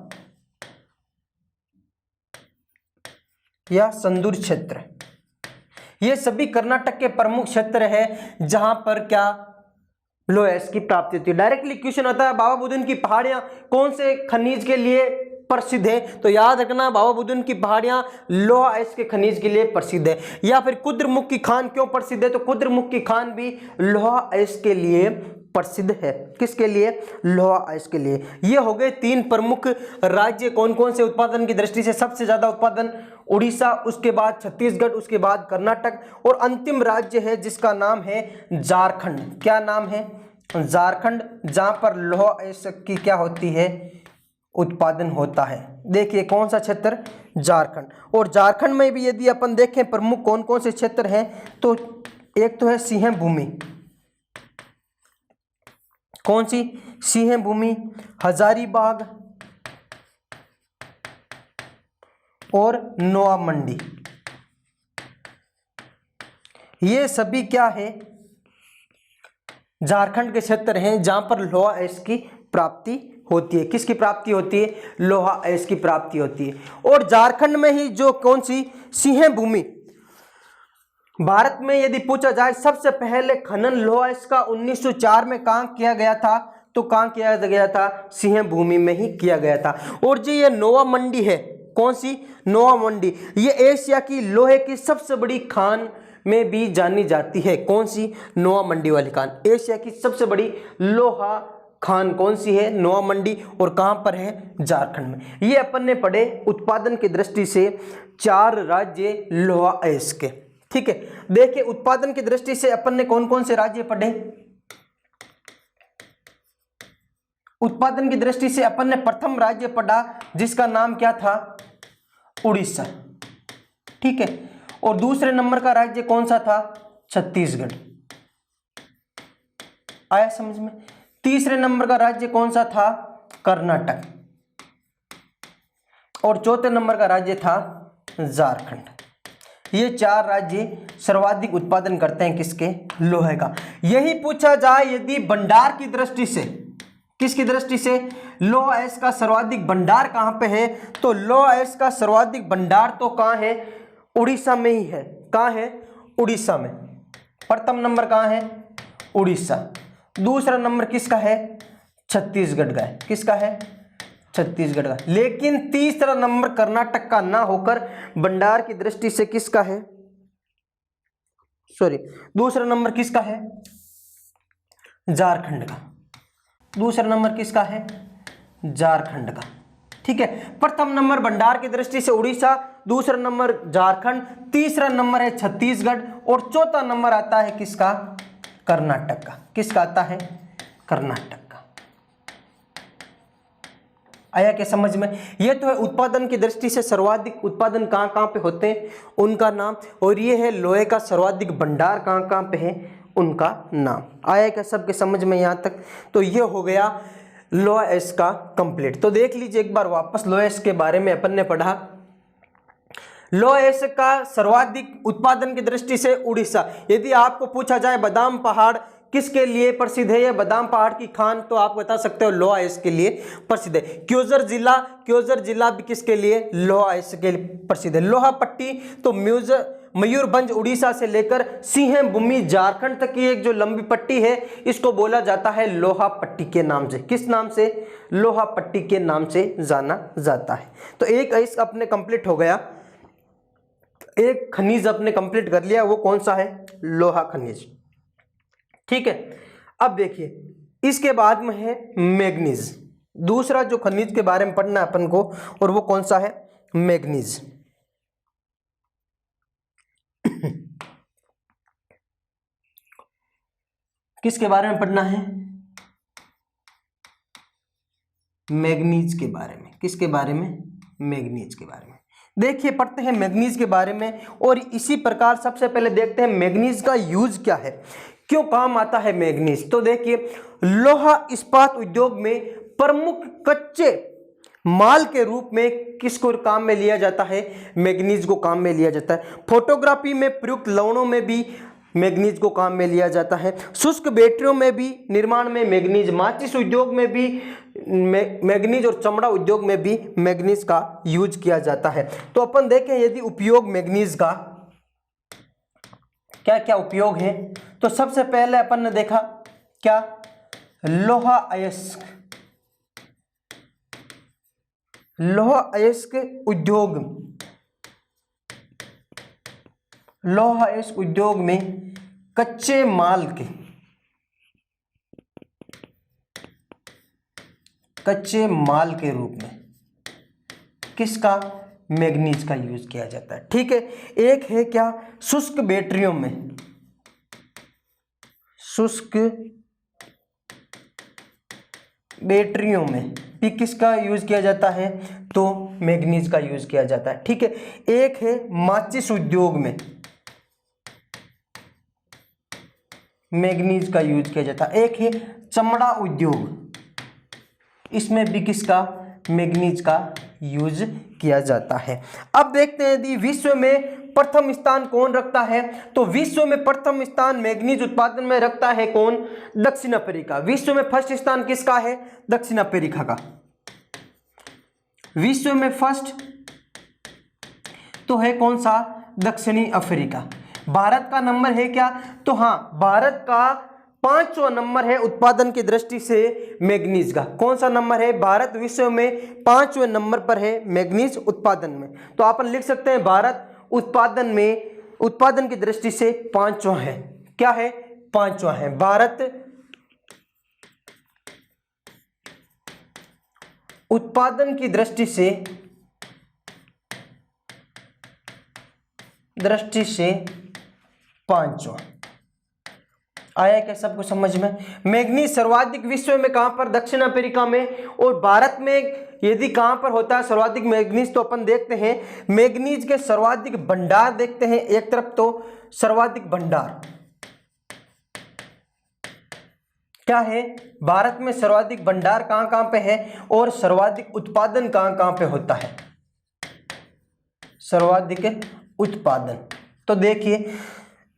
या संदूर क्षेत्र। ये सभी कर्नाटक के प्रमुख क्षेत्र हैं जहां पर क्या? लोहे की प्राप्ति होती है। डायरेक्टली क्वेश्चन आता है बाबा बुदन की पहाड़ियां कौन से खनिज के लिए प्रसिद्ध है? तो याद रखना बाबा बुदन की पहाड़ियां लोहा अयस्क के खनिज के लिए प्रसिद्ध है। या फिर कुद्रमुख की खान क्यों प्रसिद्ध है? तो कुद्रमुख की खान भी लोहा अयस्क के लिए प्रसिद्ध है। किसके लिए? लोहा अयस्क के लिए। ये हो गए 3 प्रमुख राज्य। कौन कौन से उत्पादन की दृष्टि से सबसे ज्यादा उत्पादन? उड़ीसा, उसके बाद छत्तीसगढ़, उसके बाद कर्नाटक, और अंतिम राज्य है जिसका नाम है झारखंड। क्या नाम है? झारखंड, जहां पर लोहा अयस्क की क्या होती है? उत्पादन होता है। देखिए कौन सा क्षेत्र? झारखंड। और झारखंड में भी यदि अपन देखें प्रमुख कौन कौन से क्षेत्र हैं, तो एक तो है सिंह भूमि। कौन सी? सिंह भूमि, हजारीबाग और नोआ मंडी। ये सभी क्या है? झारखंड के क्षेत्र हैं जहां पर लोहा अयस्क की प्राप्ति होती है। किसकी प्राप्ति होती है? लोहा अयस्क की प्राप्ति होती है। और झारखंड में ही जो कौन सी? सिंह भूमि। भारत में यदि पूछा जाए सबसे पहले खनन लोहा अयस्क का 1904 में कहां किया गया था? तो कहां किया गया था? सिंह भूमि में ही किया गया था। और जो ये नोआ मंडी है, कौन सी? नोआ मंडी, ये एशिया की लोहे की सबसे बड़ी खान में भी जानी जाती है। कौन सी? नोआ मंडी वाली खान। एशिया की सबसे बड़ी लोहा खान कौन सी है? नोआ मंडी। और कहां पर है? झारखंड में। ये अपन ने पढ़े उत्पादन की दृष्टि से 4 राज्य लोहा अयस्क के। ठीक है, देखिए उत्पादन की दृष्टि से अपन ने कौन कौन से राज्य पढ़े? उत्पादन की दृष्टि से अपन ने प्रथम राज्य पढ़ा जिसका नाम क्या था? उड़ीसा। ठीक है, और दूसरे नंबर का राज्य कौन सा था? छत्तीसगढ़। आया समझ में? तीसरे नंबर का राज्य कौन सा था? कर्नाटक। और चौथे नंबर का राज्य था झारखंड। ये 4 राज्य सर्वाधिक उत्पादन करते हैं किसके? लोहे का। यही पूछा जाए यदि भंडार की दृष्टि से, किसकी दृष्टि से? लोहा अयस्क का सर्वाधिक भंडार कहां पे है? तो लोहा अयस्क का सर्वाधिक भंडार तो कहां है? उड़ीसा में ही है। कहां है? उड़ीसा में। प्रथम नंबर कहां है? उड़ीसा। दूसरा नंबर किसका है? छत्तीसगढ़ का है। किसका है? छत्तीसगढ़ का। लेकिन तीसरा नंबर कर्नाटक का ना होकर भंडार की दृष्टि से किसका है? सॉरी, दूसरा नंबर किसका है? झारखंड का। दूसरा नंबर किसका है? झारखंड का। ठीक है, प्रथम नंबर भंडार की दृष्टि से उड़ीसा, दूसरा नंबर झारखंड, तीसरा नंबर है छत्तीसगढ़, और चौथा नंबर आता है किसका? कर्नाटक का। किसका आता है? कर्नाटक का। आया क्या समझ में? ये तो है उत्पादन की दृष्टि से सर्वाधिक उत्पादन कहां कहां पे होते हैं उनका नाम, और ये है लोहे का सर्वाधिक भंडार कहां कहां पे है उनका नाम। आया क्या सबके समझ में यहां तक? तो ये हो गया लोहा अयस्क का कंप्लीट। तो देख लीजिए एक बार वापस लोहा अयस्क के बारे में अपन ने पढ़ा। लोहा अयस्क का सर्वाधिक उत्पादन की दृष्टि से उड़ीसा। यदि आपको पूछा जाए बादाम पहाड़ किसके लिए प्रसिद्ध है? या बादाम पहाड़ की खान, तो आप बता सकते हो लोहा अयस्क के लिए प्रसिद्ध है। क्योंझर जिला भी किसके लिए? लोहा अयस्क के लिए प्रसिद्ध है। लोहा पट्टी तो मयूरभंज उड़ीसा से लेकर सिंह भूमि झारखंड तक की एक जो लंबी पट्टी है इसको बोला जाता है लोहा पट्टी के नाम से। किस नाम से? लोहा पट्टी के नाम से जाना जाता है। तो एक अयस्क अपने कंप्लीट हो गया, एक खनिज अपने कंप्लीट कर लिया, वो कौन सा है? लोहा खनिज। ठीक है, अब देखिए इसके बाद में है मैग्नीज। दूसरा जो खनिज के बारे में पढ़ना है अपन को, और वो कौन सा है? मैग्नीज। किसके बारे में पढ़ना है? मैग्नीज के बारे में। किसके बारे में? मैग्नीज के बारे में। देखिए पढ़ते हैं मैग्नीज के बारे में, और इसी प्रकार सबसे पहले देखते हैं मैग्नीज का यूज क्या है, क्यों काम आता है मैग्नीज। तो देखिए लोहा इस्पात उद्योग में प्रमुख कच्चे माल के रूप में किसको काम में लिया जाता है? मैग्नीज को काम में लिया जाता है। फोटोग्राफी में प्रयुक्त लवणों में भी मैग्नीज को काम में लिया जाता है। शुष्क बैटरियों में भी निर्माण में मैग्नीज, माचिस उद्योग में भी मैग्नीज, और चमड़ा उद्योग में भी मैग्नीज का यूज किया जाता है। तो अपन देखें यदि उपयोग मैग्नीज का क्या क्या उपयोग है, तो सबसे पहले अपन ने देखा क्या? लोहा अयस्क लौह अयस्क उद्योग, लौह अयस्क उद्योग में कच्चे माल के, कच्चे माल के रूप में किसका, मैग्नीज का यूज किया जाता है। ठीक है, एक है क्या, शुष्क बैटरियों में, शुष्क बैटरियों में भी किसका यूज किया जाता है, तो मैग्नीज का यूज किया जाता है। ठीक है, एक है माचिस उद्योग में मैग्नीज का यूज किया जाता है, एक है चमड़ा उद्योग, इसमें भी किसका, मैग्नीज का यूज किया जाता है। अब देखते हैं यदि विश्व में प्रथम स्थान कौन रखता है, तो विश्व में प्रथम स्थान मैग्नीज उत्पादन में रखता है कौन, दक्षिण अफ्रीका। विश्व में फर्स्ट स्थान किसका है, दक्षिण अफ्रीका का। विश्व में फर्स्ट तो है कौन सा, दक्षिणी अफ्रीका। भारत का नंबर है क्या, तो हाँ, भारत का 5वां नंबर है उत्पादन की दृष्टि से मैग्नीज का। कौन सा नंबर है, भारत विश्व में 5वें नंबर पर है मैग्नीज उत्पादन में। तो अपन लिख सकते हैं भारत उत्पादन में, उत्पादन की दृष्टि से 5वां है। क्या है, 5वां है भारत उत्पादन की दृष्टि से 5वां। आया क्या सबको समझ में। मैग्नीज सर्वाधिक विश्व में कहां पर, दक्षिण अफ्रीका में। और भारत में यदि कहां पर होता है सर्वाधिक मैग्नीज, तो अपन देखते हैं मैग्नीज के सर्वाधिक भंडार देखते हैं। एक तरफ तो सर्वाधिक भंडार क्या है, भारत में सर्वाधिक भंडार कहां कहां पे है, और सर्वाधिक उत्पादन कहां कहां पे होता है, सर्वाधिक उत्पादन। तो देखिए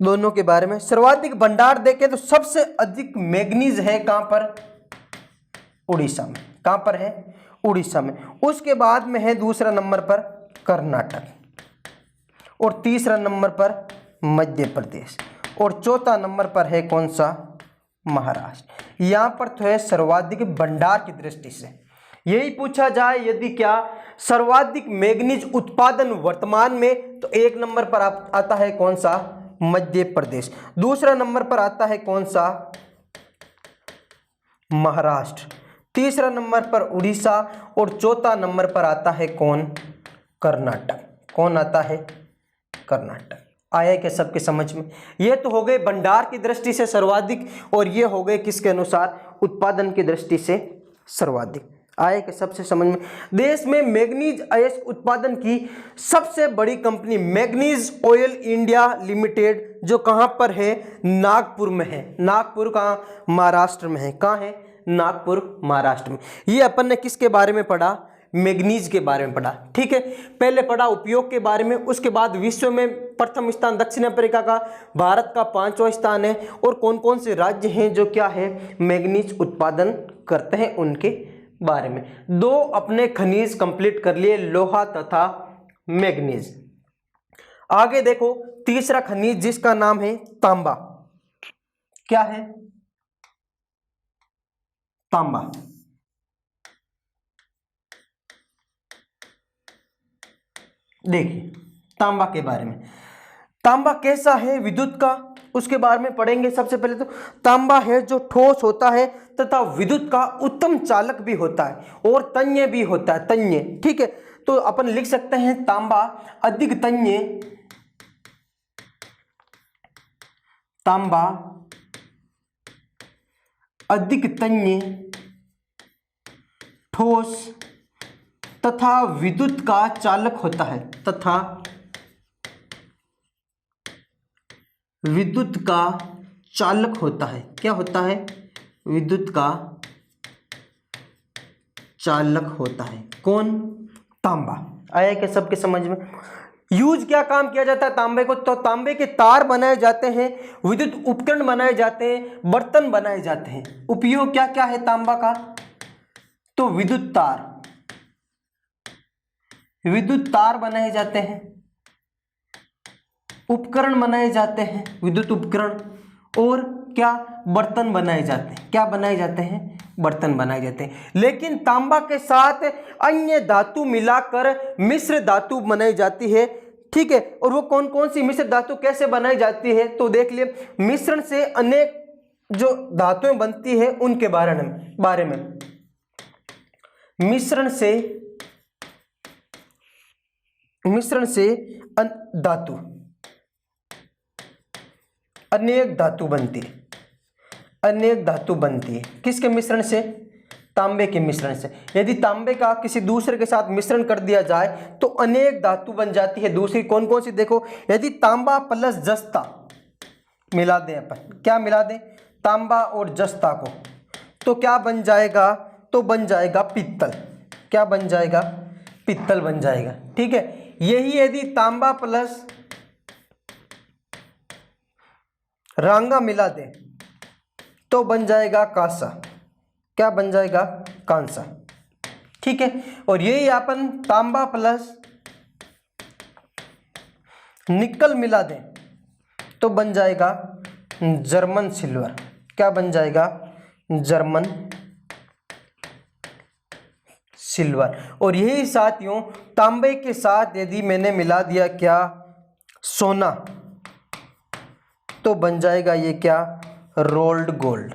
दोनों के बारे में, सर्वाधिक भंडार देखें तो सबसे अधिक मैग्नीज है कहां पर, उड़ीसा में। कहां पर है, उड़ीसा में। उसके बाद में है दूसरा नंबर पर कर्नाटक, और तीसरा नंबर पर मध्य प्रदेश, और चौथा नंबर पर है कौन सा, महाराष्ट्र। यहां पर तो है सर्वाधिक भंडार की दृष्टि से। यही पूछा जाए यदि क्या सर्वाधिक मैग्नीज उत्पादन वर्तमान में, तो एक नंबर पर आता है कौन सा, मध्य प्रदेश। दूसरा नंबर पर आता है कौन सा, महाराष्ट्र। तीसरा नंबर पर उड़ीसा, और चौथा नंबर पर आता है कौन, कर्नाटक। कौन आता है, कर्नाटक। आया क्या सबके समझ में। ये तो हो गए भंडार की दृष्टि से सर्वाधिक, और ये हो गए किसके अनुसार, उत्पादन की दृष्टि से सर्वाधिक। आए कि सबसे समझ में। देश में मैग्नीज अयस्क उत्पादन की सबसे बड़ी company manganese oil India limited, जो कहां पर है, नागपुर में है। नागपुर कहां, महाराष्ट्र में है। कहां है, नागपुर महाराष्ट्र में। ये अपन ने किसके बारे में पढ़ा, मैग्नीज के बारे में पढ़ा। ठीक है, पहले पढ़ा उपयोग के बारे में, उसके बाद विश्व में प्रथम स्थान दक्षिण अफ्रीका का, भारत का 5वां स्थान है, और कौन कौन से राज्य हैं जो क्या है, मैग्नीज उत्पादन करते हैं उनके बारे में। दो अपने खनिज कंप्लीट कर लिए, लोहा तथा मैग्नीज। आगे देखो तीसरा खनिज जिसका नाम है तांबा। क्या है, तांबा। देखिए तांबा के बारे में, तांबा कैसा है, विद्युत का, उसके बारे में पढ़ेंगे। सबसे पहले तो तांबा है जो ठोस होता है तथा विद्युत का उत्तम चालक भी होता है, और तन्य भी होता है, तन्य। ठीक है, तो अपन लिख सकते हैं तांबा अधिक तन्य, तांबा अधिक तन्य, ठोस तथा विद्युत का चालक होता है, तथा विद्युत का चालक होता है। क्या होता है, विद्युत का चालक होता है। कौन, तांबा। आया क्या सबके समझ में। यूज क्या काम किया जाता है तांबे को, तो तांबे के तार बनाए जाते हैं, विद्युत उपकरण बनाए जाते हैं, बर्तन बनाए जाते हैं। उपयोग क्या क्या है तांबा का, तो विद्युत तार, विद्युत तार बनाए जाते हैं, उपकरण बनाए जाते हैं, विद्युत उपकरण, और क्या, बर्तन बनाए जाते हैं। क्या बनाए जाते हैं, बर्तन बनाए जाते हैं। लेकिन तांबा के साथ अन्य धातु मिलाकर मिश्र धातु बनाई जाती है, ठीक है। और वो कौन कौन सी मिश्र धातु कैसे बनाई जाती है, तो देख लिए, मिश्रण से अनेक जो धातुएं बनती है उनके बारे में मिश्रण से धातु अनेक धातु बनती है किसके मिश्रण से, तांबे के मिश्रण से। यदि तांबे का किसी दूसरे के साथ मिश्रण कर दिया जाए तो अनेक धातु बन जाती है। दूसरी कौन कौन सी, देखो, यदि तांबा प्लस जस्ता मिला दें अपन, क्या मिला दें, तांबा और जस्ता को, तो क्या बन जाएगा, तो बन जाएगा पित्तल। क्या बन जाएगा, पित्तल बन जाएगा, ठीक है। यही यदि तांबा प्लस रांगा मिला दे तो बन जाएगा कांसा। क्या बन जाएगा, कांसा, ठीक है। और यही अपन तांबा प्लस निकल मिला दें तो बन जाएगा जर्मन सिल्वर। क्या बन जाएगा, जर्मन सिल्वर। और यही साथियों तांबे के साथ यदि मैंने मिला दिया क्या, सोना, तो बन जाएगा ये क्या, रोल्ड गोल्ड।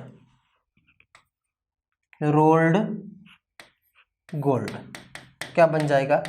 क्या बन जाएगा,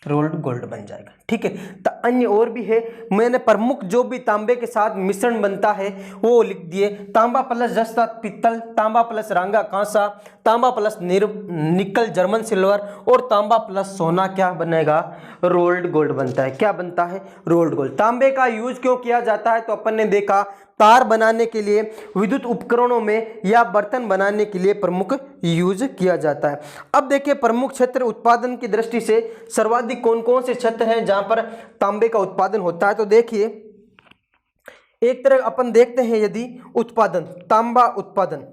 रोल्ड गोल्ड बन जाएगा, ठीक है। तो अन्य और भी है, मैंने प्रमुख जो भी तांबे के साथ मिश्रण बनता है वो लिख दिए। तांबा प्लस जस्ता पित्तल, तांबा प्लस रांगा कांसा, तांबा प्लस निकल जर्मन सिल्वर, और तांबा प्लस सोना क्या बनेगा, रोल्ड गोल्ड बनता है। क्या बनता है, रोल्ड गोल्ड। तांबे का यूज क्यों किया जाता है, तो अपन ने देखा तार बनाने के लिए, विद्युत उपकरणों में या बर्तन बनाने के लिए प्रमुख यूज किया जाता है। अब देखिए प्रमुख क्षेत्र उत्पादन की दृष्टि से सर्वाधिक कौन कौन से क्षेत्र हैं जहां पर तांबे का उत्पादन होता है। तो देखिए एक तरह अपन देखते हैं, यदि उत्पादन, तांबा उत्पादन,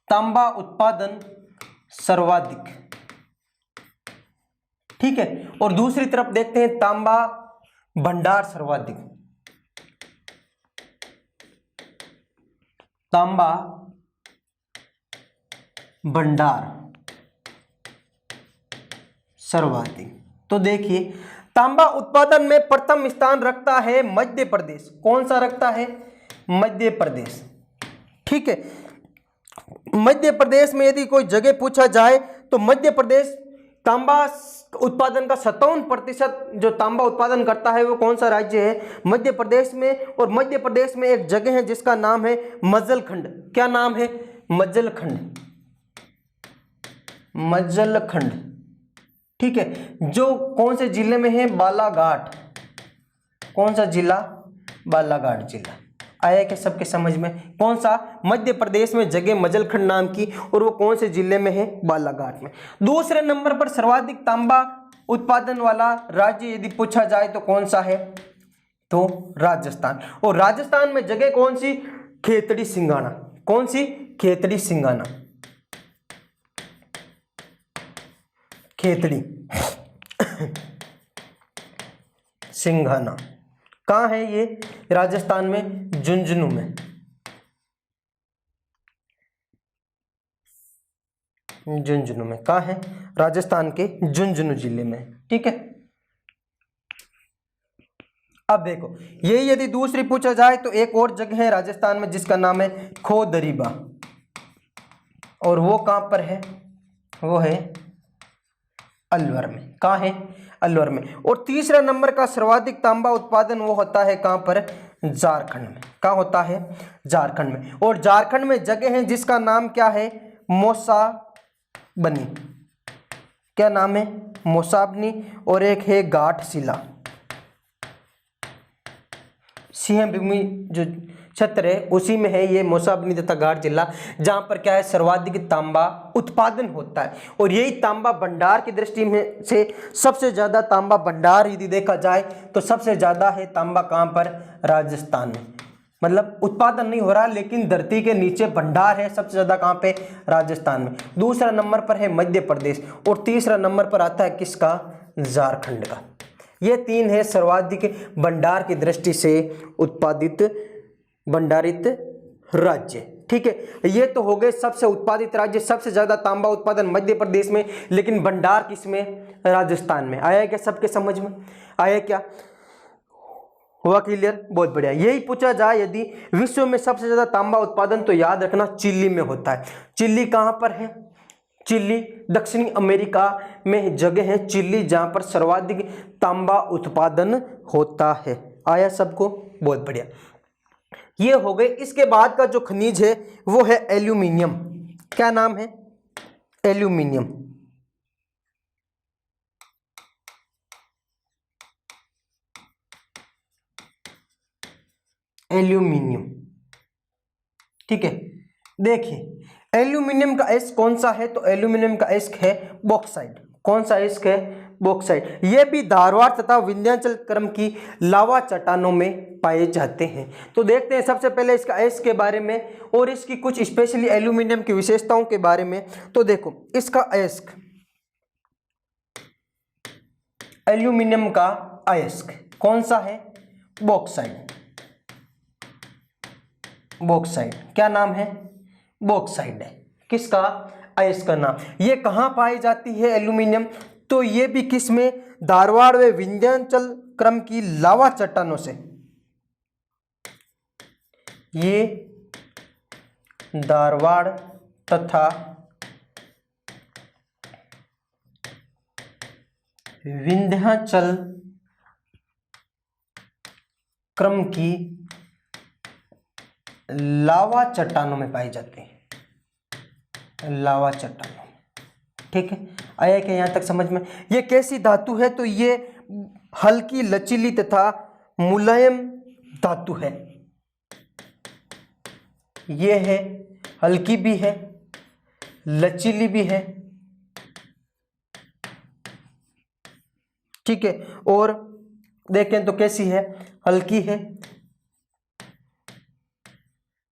तांबा उत्पादन सर्वाधिक, ठीक है। और दूसरी तरफ देखते हैं तांबा भंडार सर्वाधिक, तांबा भंडार सर्वाधिक। तो देखिए तांबा उत्पादन में प्रथम स्थान रखता है मध्य प्रदेश। कौन सा रखता है, मध्य प्रदेश, ठीक है। मध्य प्रदेश में यदि कोई जगह पूछा जाए तो मध्य प्रदेश तांबा उत्पादन का 57% जो तांबा उत्पादन करता है वो कौन सा राज्य है, मध्य प्रदेश में। और मध्य प्रदेश में एक जगह है जिसका नाम है मज्जलखंड। क्या नाम है, मज्जलखंड, मज्जलखंड, ठीक है। जो कौन से जिले में है, बालाघाट। कौन सा जिला, बालाघाट जिला। आया क्या सबके समझ में, कौन सा, मध्य प्रदेश में जगह मज्जलखंड नाम की, और वो कौन से जिले में है, बालाघाट में। दूसरे नंबर पर सर्वाधिक तांबा उत्पादन वाला राज्य यदि पूछा जाए तो कौन सा है, तो राजस्थान। और राजस्थान में जगह कौन सी, खेतड़ी सिंगाना। कौन सी, खेतड़ी सिंगाना, खेतड़ी सिंघाना। कहाँ है ये, राजस्थान में, झुंझुनू में, झुंझुनू में। कहाँ है, राजस्थान के झुंझुनू जिले में, ठीक है। अब देखो ये यदि दूसरी पूछा जाए तो एक और जगह है राजस्थान में जिसका नाम है खोदरीबा, और वो कहाँ पर है, वो है अलवर में। कहाँ है, अलवर में। और तीसरा नंबर का सर्वाधिक तांबा उत्पादन वो होता है कहाँ पर, झारखंड में। कहाँ होता है, झारखंड में। और झारखंड में जगह है जिसका नाम क्या है, मौसाबनी। क्या नाम है, मौसाबनी। और एक है घाटशिला, सिंह भूमि जो क्षेत्र है उसी में है ये मौसाबनी तथा घाट जिला, जहां पर क्या है, सर्वाधिक तांबा उत्पादन होता है। और यही तांबा भंडार की दृष्टि में से सबसे ज्यादा तांबा भंडार यदि देखा जाए तो सबसे ज्यादा है तांबा कहां पर, राजस्थान में। मतलब उत्पादन नहीं हो रहा लेकिन धरती के नीचे भंडार है सबसे ज्यादा कहां पे, राजस्थान में। दूसरा नंबर पर है मध्य प्रदेश, और तीसरा नंबर पर आता है किसका, झारखंड का। ये 3 है सर्वाधिक भंडार की दृष्टि से भंडारित राज्य। ठीक है, ये तो हो गए सबसे उत्पादित राज्य। सबसे ज्यादा तांबा उत्पादन मध्य प्रदेश में, लेकिन भंडार किसमें? राजस्थान में। आया क्या सबके समझ में? आया क्या? हुआ क्लियर? बहुत बढ़िया। यही पूछा जाए यदि विश्व में सबसे ज्यादा तांबा उत्पादन, तो याद रखना चिली में होता है। चिली कहां पर है? चिली दक्षिणी अमेरिका में जगह है चिली जहां पर सर्वाधिक तांबा उत्पादन होता है। आया सबको? बहुत बढ़िया। ये हो गए। इसके बाद का जो खनिज है वो है एल्यूमिनियम। क्या नाम है? एल्यूमिनियम। एल्यूमिनियम, ठीक है। देखिए एल्यूमिनियम का एस कौन सा है? तो एल्यूमिनियम का एस है बॉक्साइट। कौन सा एस है? बॉक्साइट। ये भी धारवाड़ तथा विंध्याचल क्रम की लावा चट्टानों में पाए जाते हैं। तो देखते हैं सबसे पहले इसका एस के बारे में और इसकी कुछ स्पेशली एल्यूमिनियम की विशेषताओं के बारे में। तो देखो इसका अयस्क, एल्यूमिनियम का अयस्क कौन सा है? बॉक्साइट। बॉक्साइट क्या नाम है? बॉक्साइट है। किसका? अयस्क का नाम। ये कहाँ पाई जाती है एल्यूमिनियम? तो ये भी किस में? धारवाड़ व विंध्याचल क्रम की लावा चट्टानों से। ये धारवाड़ तथा विंध्याचल क्रम की लावा चट्टानों में पाई जाती है। लावा चट्टानों, ठीक है। आया क्या यहां तक समझ में? ये कैसी धातु है? तो ये हल्की, लचीली तथा मुलायम धातु है। ये है हल्की भी है, लचीली भी है, ठीक है। और देखें तो कैसी है? हल्की है,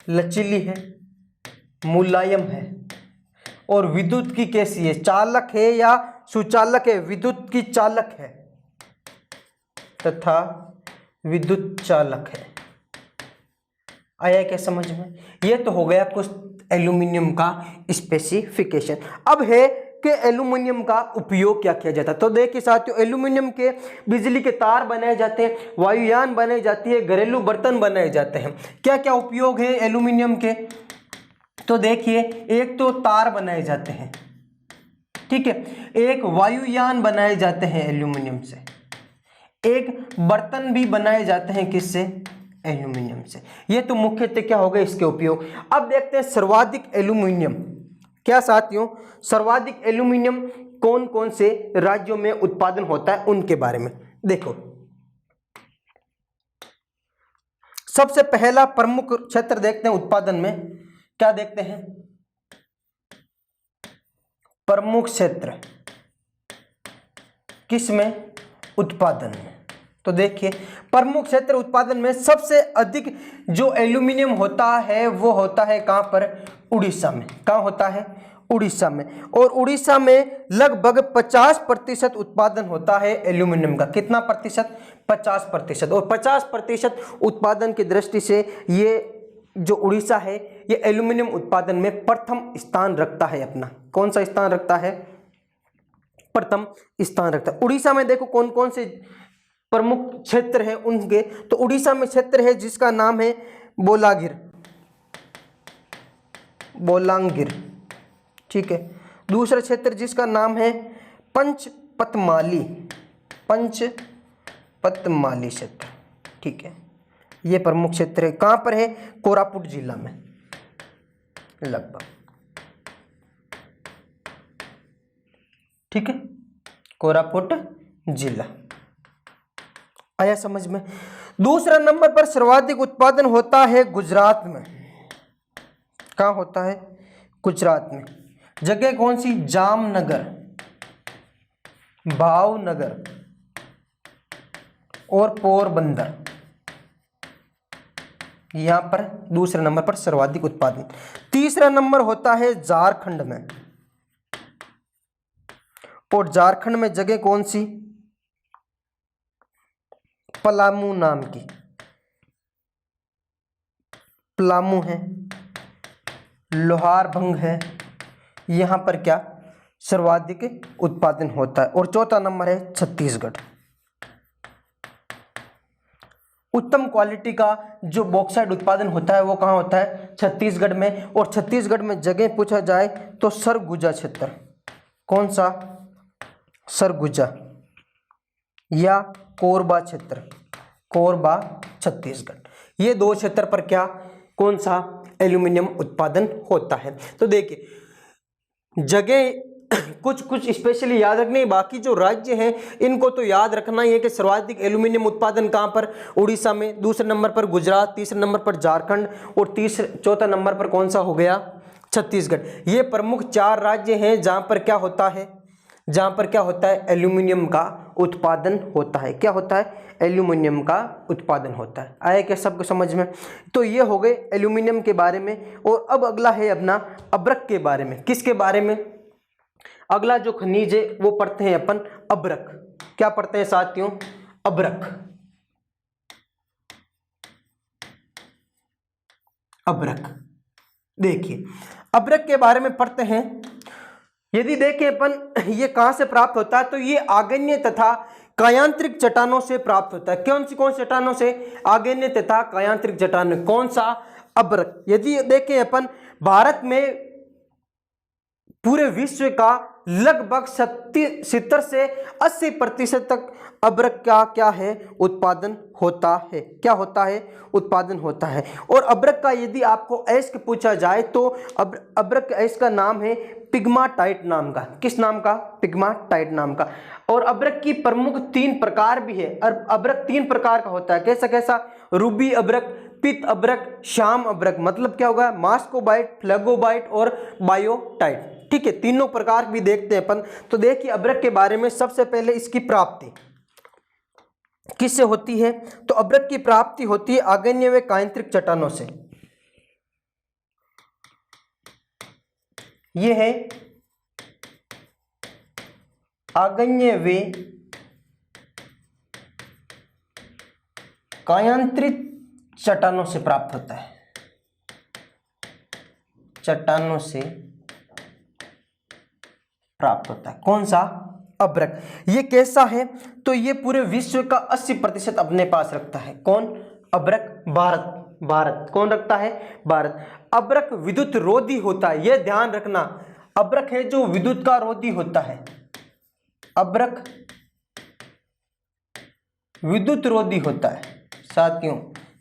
लचीली है, मुलायम है। और विद्युत की कैसी है? चालक है या सुचालक है? विद्युत की चालक है तथा विद्युत चालक है। आया क्या समझ में? ये तो हो गया कुछ एल्यूमिनियम का स्पेसिफिकेशन। अब है कि एल्यूमिनियम का उपयोग क्या किया जाता है। तो देखिए साथियों, एल्यूमिनियम के बिजली के तार बनाए जाते हैं, वायुयान बनाई जाती है, घरेलू बर्तन बनाए जाते हैं। क्या क्या उपयोग है एल्यूमिनियम के? तो देखिए, एक तो तार बनाए जाते हैं, ठीक है। एक वायुयान बनाए जाते हैं एल्यूमिनियम से। एक बर्तन भी बनाए जाते हैं किससे? एल्यूमिनियम से। ये तो मुख्यतः क्या हो गए इसके उपयोग। अब देखते हैं सर्वाधिक एल्यूमिनियम। क्या साथियों? सर्वाधिक एल्यूमिनियम कौन कौन से राज्यों में उत्पादन होता है उनके बारे में देखो। सबसे पहला प्रमुख क्षेत्र देखते हैं उत्पादन में। क्या देखते हैं? प्रमुख क्षेत्र किस में? उत्पादन में। तो देखिए प्रमुख क्षेत्र उत्पादन में सबसे अधिक जो एल्यूमिनियम होता है वो होता है कहां पर? उड़ीसा में। कहां होता है? उड़ीसा में। और उड़ीसा में लगभग 50% उत्पादन होता है एल्यूमिनियम का। कितना प्रतिशत? 50%। और 50% उत्पादन की दृष्टि से ये जो उड़ीसा है ये एल्यूमिनियम उत्पादन में प्रथम स्थान रखता है अपना। कौन सा स्थान रखता है? प्रथम स्थान रखता है। उड़ीसा में देखो कौन कौन से प्रमुख क्षेत्र हैं उनके। तो उड़ीसा में क्षेत्र है जिसका नाम है बोलांगीर, ठीक है। दूसरा क्षेत्र जिसका नाम है पंचपतमाली क्षेत्र, ठीक है। ये प्रमुख क्षेत्र है। कहां पर है? कोरापुट जिला में लगभग, ठीक है। कोरापुट जिला। आया समझ में? दूसरा नंबर पर सर्वाधिक उत्पादन होता है गुजरात में। कहां होता है? गुजरात में। जगह कौन सी? जामनगर, भावनगर और पोरबंदर। यहां पर दूसरे नंबर पर सर्वाधिक उत्पादन। तीसरा नंबर होता है झारखंड में। और झारखंड में जगह कौन सी? पलामू नाम की, पलामू है, लोहारभंग है, यहाँ पर क्या सर्वाधिक उत्पादन होता है। और चौथा नंबर है छत्तीसगढ़। उत्तम क्वालिटी का जो बॉक्साइट उत्पादन होता है वो कहाँ होता है? छत्तीसगढ़ में। और छत्तीसगढ़ में जगह पूछा जाए तो सरगुजा क्षेत्र। कौन सा? सरगुजा या कोरबा क्षेत्र, कोरबा छत्तीसगढ़। ये दो क्षेत्र पर क्या कौन सा एल्यूमिनियम उत्पादन होता है। तो देखिए जगह कुछ कुछ स्पेशली याद रखने, बाकी जो राज्य हैं इनको तो याद रखना ही है कि सर्वाधिक एल्यूमिनियम उत्पादन कहाँ पर? उड़ीसा में, दूसरे नंबर पर गुजरात, तीसरे नंबर पर झारखंड और चौथा नंबर पर कौन सा हो गया? छत्तीसगढ़। ये प्रमुख 4 राज्य हैं जहाँ पर क्या होता है? जहाँ पर क्या होता है? एल्यूमिनियम का उत्पादन होता है। क्या होता है? एल्यूमिनियम का उत्पादन होता है। आया क्या सबको समझ में? तो ये हो गए एल्यूमिनियम के बारे में। और अब अगला है अपना अब्रक के बारे में। किसके बारे में? अगला जो खनिज है वो पढ़ते हैं अपन अब्रक। क्या पढ़ते हैं साथियों? अब्रक। अब्रक देखिए अब्रक के बारे में पढ़ते हैं। यदि देखें अपन ये कहां से प्राप्त होता है तो ये आग्नेय तथा कायांतरिक चट्टानों से प्राप्त होता है। कौन सी चट्टानों से? आग्नेय तथा कायांतरिक चट्टानों। कौन सा? अब्रक। यदि देखें अपन भारत में पूरे विश्व का लगभग 70 से 80% तक अब्रक का क्या है? उत्पादन होता है। क्या होता है? उत्पादन होता है। और अब्रक का यदि आपको अयस्क पूछा जाए तो अब्रक अयस्क का नाम है पिग्माटाइट नाम का। किस नाम का? पिग्माटाइट नाम का। और अब्रक की प्रमुख 3 प्रकार भी है। और अब्रक 3 प्रकार का होता है। कैसा कैसा? रूबी अब्रक, पित अब्रक, श्याम अब्रक। मतलब क्या होगा? मास्कोबाइट, फ्लेगोबाइट और बायोटाइट। ठीक है, तीनों प्रकार भी देखते हैं अपन। तो देखिए अब्रक के बारे में सबसे पहले इसकी प्राप्ति किससे होती है? तो अब्रक की प्राप्ति होती है आग्नेय व कायांतरिक चट्टानों से। ये है आग्नेय व कायांतरिक चट्टानों से प्राप्त होता है। चट्टानों से प्राप्त होता है। कौन सा? अब्रक। ये कैसा है? तो ये पूरे विश्व का 80% अपने पास रखता है। कौन? अब्रक। भारत कौन रखता है? भारत। अब्रक विद्युत रोधी होता है। यह ध्यान रखना, अब्रक है जो विद्युत का रोधी होता है। अब्रक विद्युत रोधी होता है साथियों।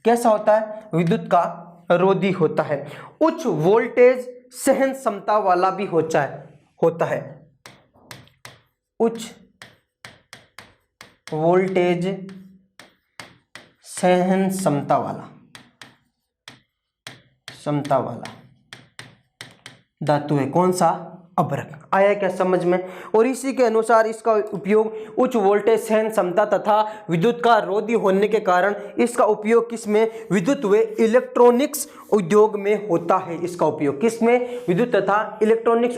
कैसा होता है? विद्युत का रोधी होता है। उच्च वोल्टेज सहन क्षमता वाला भी होता है। उच्च वोल्टेज सहन क्षमता वाला धातु है। कौन सा? अब्रक। आया क्या समझ में? और इसी के अनुसार इसका उपयोग उच्च वोल्टेज सहन क्षमता तथा विद्युत का रोधी होने के कारण इसका उपयोग किसमें? विद्युत व इलेक्ट्रॉनिक्स उद्योग में होता है। इसका उपयोग किसमें? विद्युत तथा इलेक्ट्रॉनिक्स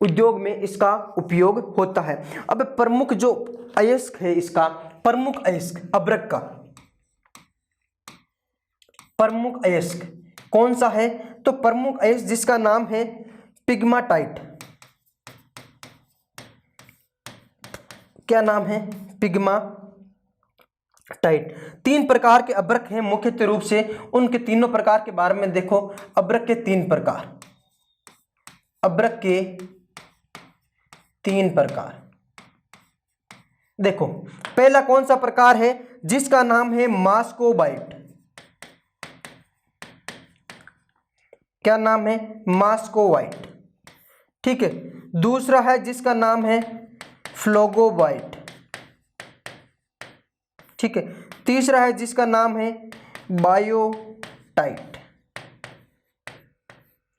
उद्योग में इसका उपयोग होता है। अब प्रमुख जो अयस्क है, इसका प्रमुख अयस्क अब्रक का प्रमुख अयस्क कौन सा है? तो प्रमुख अयस्क जिसका नाम है पिग्माटाइट। क्या नाम है? पिग्माटाइट। 3 प्रकार के अब्रक हैं मुख्य रूप से। उनके तीनों प्रकार के बारे में देखो। अब्रक के 3 प्रकार। अब्रक के 3 प्रकार देखो। पहला कौन सा प्रकार है? जिसका नाम है मास्कोबाइट। क्या नाम है? मास्कोबाइट। ठीक है। दूसरा है जिसका नाम है फ्लोगोबाइट। ठीक है। तीसरा है जिसका नाम है बायोटाइट।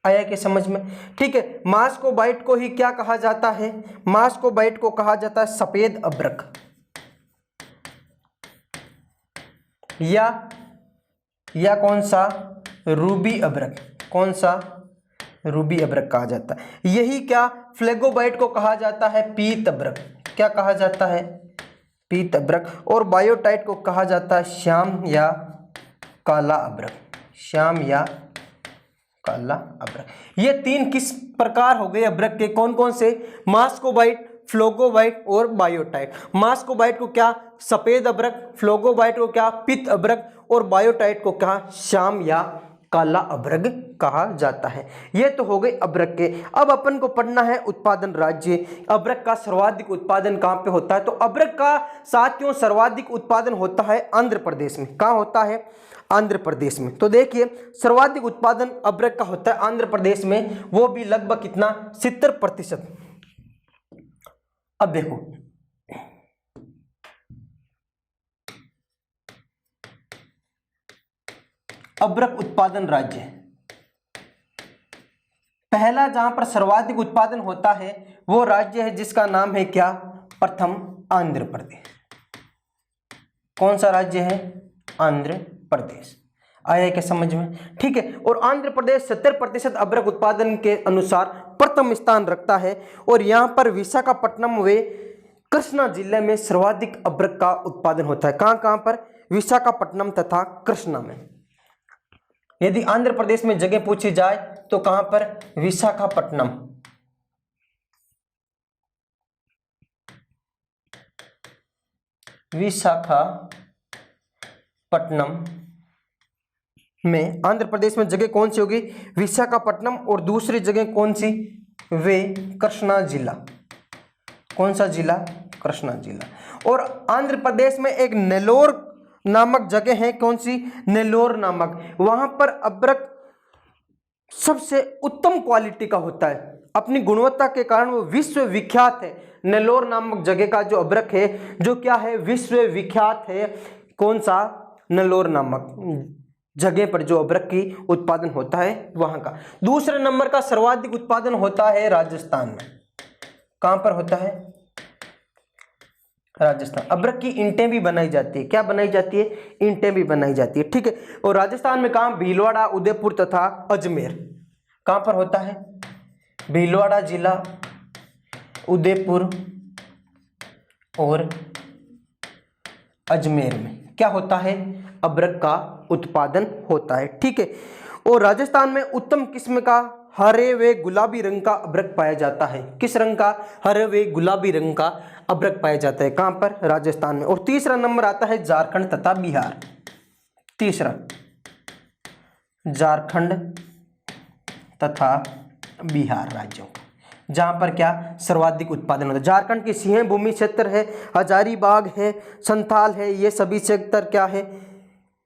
आया कि समझ में? ठीक है। मास्कोबाइट को ही क्या कहा जाता है? मास्कोबाइट को कहा जाता है सफेद अब्रक या कौन सा? रूबी अब्रक। कौन सा? रूबी अब्रक कहा जाता है। यही क्या फ्लेगोबाइट को कहा जाता है पीत अब्रक। क्या कहा जाता है? पीत अभ्रक। और बायोटाइट को कहा जाता है श्याम या काला अभ्रक, श्याम या काला अभ्रक। ये 3 किस प्रकार हो गए अभ्रक के, कौन कौन से? मास्कोबाइट, फ्लोगोबाइट और बायोटाइट। मास्कोबाइट को क्या? सफेद अभ्रक, फ्लोगोबाइट को क्या? पित्त अभ्रक, और बायोटाइट को क्या? श्याम या काला अभ्रक कहा जाता है। ये तो हो गए अभ्रक के। अब अपन को पढ़ना है उत्पादन राज्य। अभ्रक का सर्वाधिक उत्पादन कहाँ पे होता है? तो अभ्रक का साथियों सर्वाधिक उत्पादन होता है आंध्र प्रदेश में। कहाँ होता है? आंध्र प्रदेश में। तो देखिए सर्वाधिक उत्पादन अभ्रक का होता है आंध्र प्रदेश में, वो भी लगभग कितना? 70%। अब देखो अभ्रक उत्पादन राज्य, पहला जहां पर सर्वाधिक उत्पादन होता है वो राज्य है जिसका नाम है क्या? प्रथम आंध्र प्रदेश। कौन सा राज्य है? आंध्र प्रदेश। आया क्या समझ में? ठीक है। और आंध्र प्रदेश 70% अभ्रक उत्पादन के अनुसार प्रथम स्थान रखता है। और यहां पर विशाखापट्टनम व कृष्णा जिले में सर्वाधिक अभ्रक का उत्पादन होता है। कहां कहां पर? विशाखापट्टनम तथा कृष्णा में। यदि आंध्र प्रदेश में जगह पूछी जाए तो कहां पर? विशाखापट्टनम, विशाखापट्टनम में आंध्र प्रदेश में जगह कौन सी होगी? विशाखापट्टनम। और दूसरी जगह कौन सी? वे कृष्णा जिला। कौन सा जिला? कृष्णा जिला। और आंध्र प्रदेश में एक नेल्लोर नामक जगह है। कौन सी? नेल्लोर नामक। वहां पर अभ्रक सबसे उत्तम क्वालिटी का होता है, अपनी गुणवत्ता के कारण वो विश्व विख्यात है। नेल्लोर नामक जगह का जो अभ्रक है जो क्या है? विश्व विख्यात है। कौन सा? नेल्लोर नामक जगह पर जो अभ्रक की उत्पादन होता है वहां का। दूसरे नंबर का सर्वाधिक उत्पादन होता है राजस्थान में। कहां पर होता है? राजस्थान। अभ्रक की ईंटें भी बनाई जाती है। क्या बनाई जाती है? ईंटें भी बनाई जाती है। ठीक है। और राजस्थान में कहां? भीलवाड़ा, उदयपुर तथा अजमेर। कहां पर होता है? भीलवाड़ा जिला, उदयपुर और अजमेर में क्या होता है? अभ्रक का उत्पादन होता है। ठीक है। और राजस्थान में उत्तम किस्म का हरे व गुलाबी रंग का अभ्रक पाया जाता है। किस रंग का? हरे व गुलाबी रंग का अभ्रक पाया जाता है। कहां पर? राजस्थान में। और तीसरा नंबर आता है झारखंड तथा बिहार। तीसरा झारखंड तथा बिहार राज्यों, जहां पर क्या? सर्वाधिक उत्पादन होता है। झारखंड की सिंह भूमि क्षेत्र है, हजारीबाग है, संथाल है, ये सभी क्षेत्र क्या है?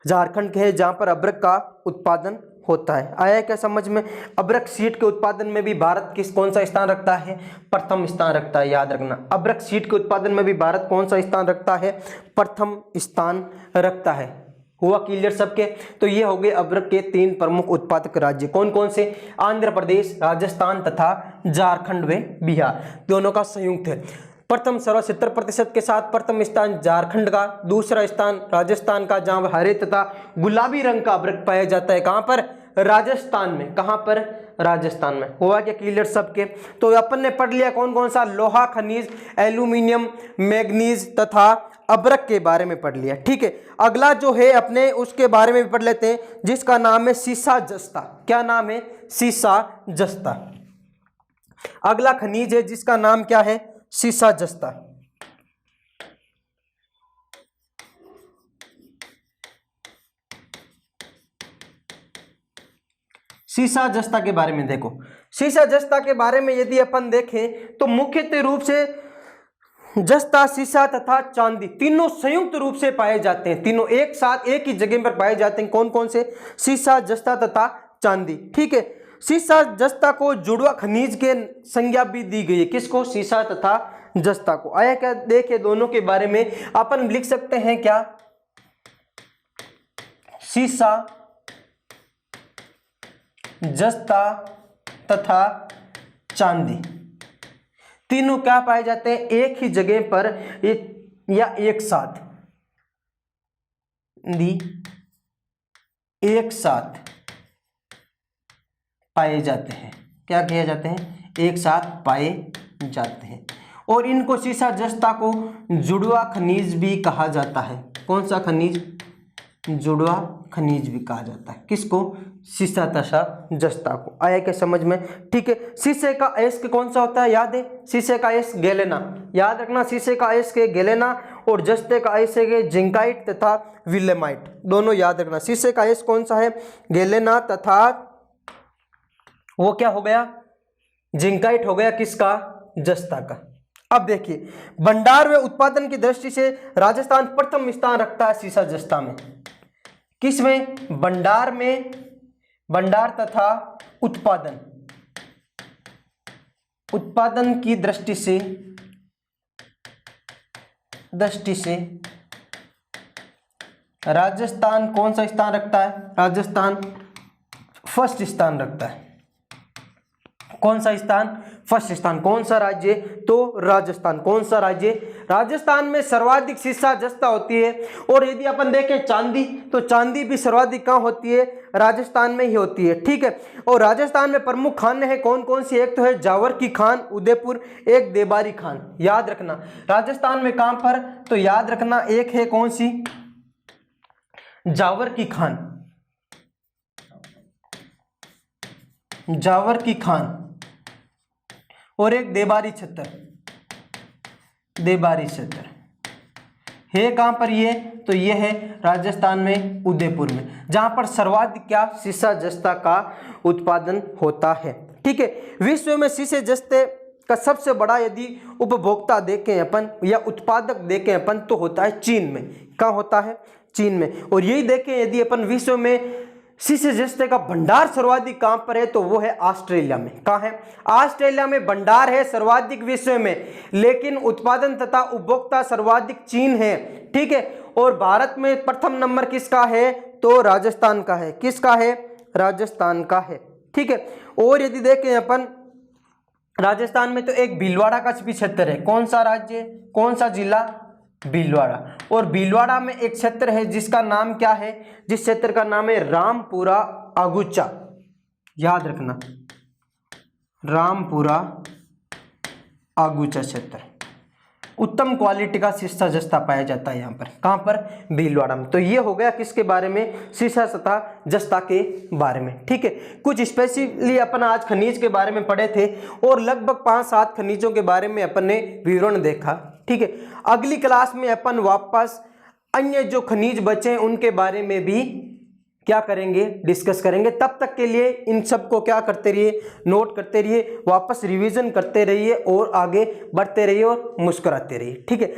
झारखंड के है, जहां पर अभ्रक का उत्पादन होता है। आया क्या समझ में? अभ्रक सीट के उत्पादन में भी भारत कौन सा स्थान रखता है? प्रथम स्थान रखता है। याद रखना, अभ्रक सीट के उत्पादन में भी भारत कौन सा स्थान रखता है? प्रथम स्थान रखता है। हुआ क्लियर सबके? तो ये हो गए अभ्रक के 3 प्रमुख उत्पादक राज्य। कौन कौन से? आंध्र प्रदेश, राजस्थान तथा झारखंड व बिहार, दोनों का संयुक्त है। प्रथम 70% के साथ प्रथम स्थान झारखंड का, दूसरा स्थान राजस्थान का, जहां हरे तथा गुलाबी रंग का अभ्रक पाया जाता है। कहां पर? राजस्थान में। कहां पर? राजस्थान में। हुआ क्या क्लियर सबके? तो अपन ने पढ़ लिया कौन कौन सा? लोहा खनिज, एल्यूमिनियम, मैग्नीज तथा अभ्रक के बारे में पढ़ लिया। ठीक है। अगला जो है अपने उसके बारे में भी पढ़ लेते हैं, जिसका नाम है सीसा जस्ता। क्या नाम है? सीसा जस्ता। अगला खनिज है जिसका नाम क्या है? सीसा जस्ता। सीसा जस्ता के बारे में देखो। सीसा जस्ता के बारे में यदि अपन देखें तो मुख्यतः रूप से जस्ता, सीसा तथा चांदी तीनों संयुक्त रूप से पाए जाते हैं। तीनों एक साथ एक ही जगह पर पाए जाते हैं। कौन कौन से? सीसा, जस्ता तथा चांदी। ठीक है। सीसा जस्ता को जुड़वा खनिज के संज्ञा भी दी गई है। किसको? सीसा तथा जस्ता को। आया क्या? देखिए दोनों के बारे में अपन लिख सकते हैं क्या? सीसा, जस्ता तथा चांदी तीनों क्या पाए जाते हैं? एक ही जगह पर या एक साथ, एक साथ पाए जाते हैं। क्या किए जाते हैं? एक साथ पाए जाते हैं। और इनको सीसा जस्ता को जुड़वा खनिज भी कहा जाता है। कौन सा खनिज? जुड़वा खनिज भी कहा जाता है। किसको? सीसा तथा जस्ता को। आया क्या समझ में? ठीक है। शीशे का अयस्क कौन सा होता है? याद है? शीशे का अयस्क गैलेना। याद रखना, शीशे का अयस्क है गैलेना और जस्ते का अयस्क है जिंकाइट तथा विलेमाइट। दोनों याद रखना। शीशे का अयस्क कौन सा है? गैलेना तथा वो क्या हो गया? जिंकाइट हो गया। किसका? जस्ता का। अब देखिए, भंडार व उत्पादन की दृष्टि से राजस्थान प्रथम स्थान रखता है सीसा जस्ता में। किसमें? भंडार में। भंडार तथा उत्पादन, उत्पादन की दृष्टि से राजस्थान कौन सा स्थान रखता है? राजस्थान फर्स्ट स्थान रखता है। कौन सा स्थान? फर्स्ट स्थान। कौन सा राज्य? तो राजस्थान। कौन सा राज्य? राजस्थान में सर्वाधिक सीसा जस्ता होती है। और यदि अपन देखें चांदी, तो चांदी भी सर्वाधिक कहाँ होती है? राजस्थान में ही होती है। ठीक है। और राजस्थान में प्रमुख खान है कौन कौन सी? एक तो है जावर की खान उदयपुर, एक देबारी खान। याद रखना राजस्थान में कहां पर? तो याद रखना एक है कौन सी? जावर की खान। जावर की खान और एक देबारी छत्र। देबारी छत्र है कहां पर? ये तो ये है राजस्थान में उदयपुर में, जहां पर सर्वाधिक क्या? सीसा जस्ता का उत्पादन होता है। ठीक है। विश्व में सीसे जस्ते का सबसे बड़ा यदि उपभोक्ता देखें अपन या उत्पादक देखें अपन तो होता है चीन में। कहाँ होता है? चीन में। और यही देखें यदि अपन विश्व में सीसे जस्ते का भंडार सर्वाधिक कहां पर है तो वो है ऑस्ट्रेलिया में। कहां है? ऑस्ट्रेलिया में भंडार है सर्वाधिक विश्व में, लेकिन उत्पादन तथा उपभोक्ता सर्वाधिक चीन है। ठीक है। और भारत में प्रथम नंबर किसका है? तो राजस्थान का है। किसका है? राजस्थान का है। ठीक है। और यदि देखें अपन राजस्थान में तो एक भीलवाड़ा का भी क्षेत्र है। कौन सा राज्य? कौन सा जिला? भीलवाड़ा। और भीलवाड़ा में एक क्षेत्र है जिसका नाम क्या है? जिस क्षेत्र का नाम है रामपुरा आगुचा। याद रखना, रामपुरा आगुचा क्षेत्र। उत्तम क्वालिटी का सीसा जस्ता पाया जाता है यहाँ पर। कहाँ पर? भीलवाड़ा में। तो ये हो गया किसके बारे में? सीसा तथा जस्ता के बारे में। ठीक है। कुछ स्पेशली अपन आज खनिज के बारे में पढ़े थे और लगभग 5-7 खनिजों के बारे में अपन ने विवरण देखा। ठीक है। अगली क्लास में अपन वापस अन्य जो खनिज बचे हैं उनके बारे में भी क्या करेंगे? डिस्कस करेंगे। तब तक के लिए इन सब को क्या करते रहिए? नोट करते रहिए, वापस रिवीजन करते रहिए और आगे बढ़ते रहिए और मुस्कुराते रहिए। ठीक है।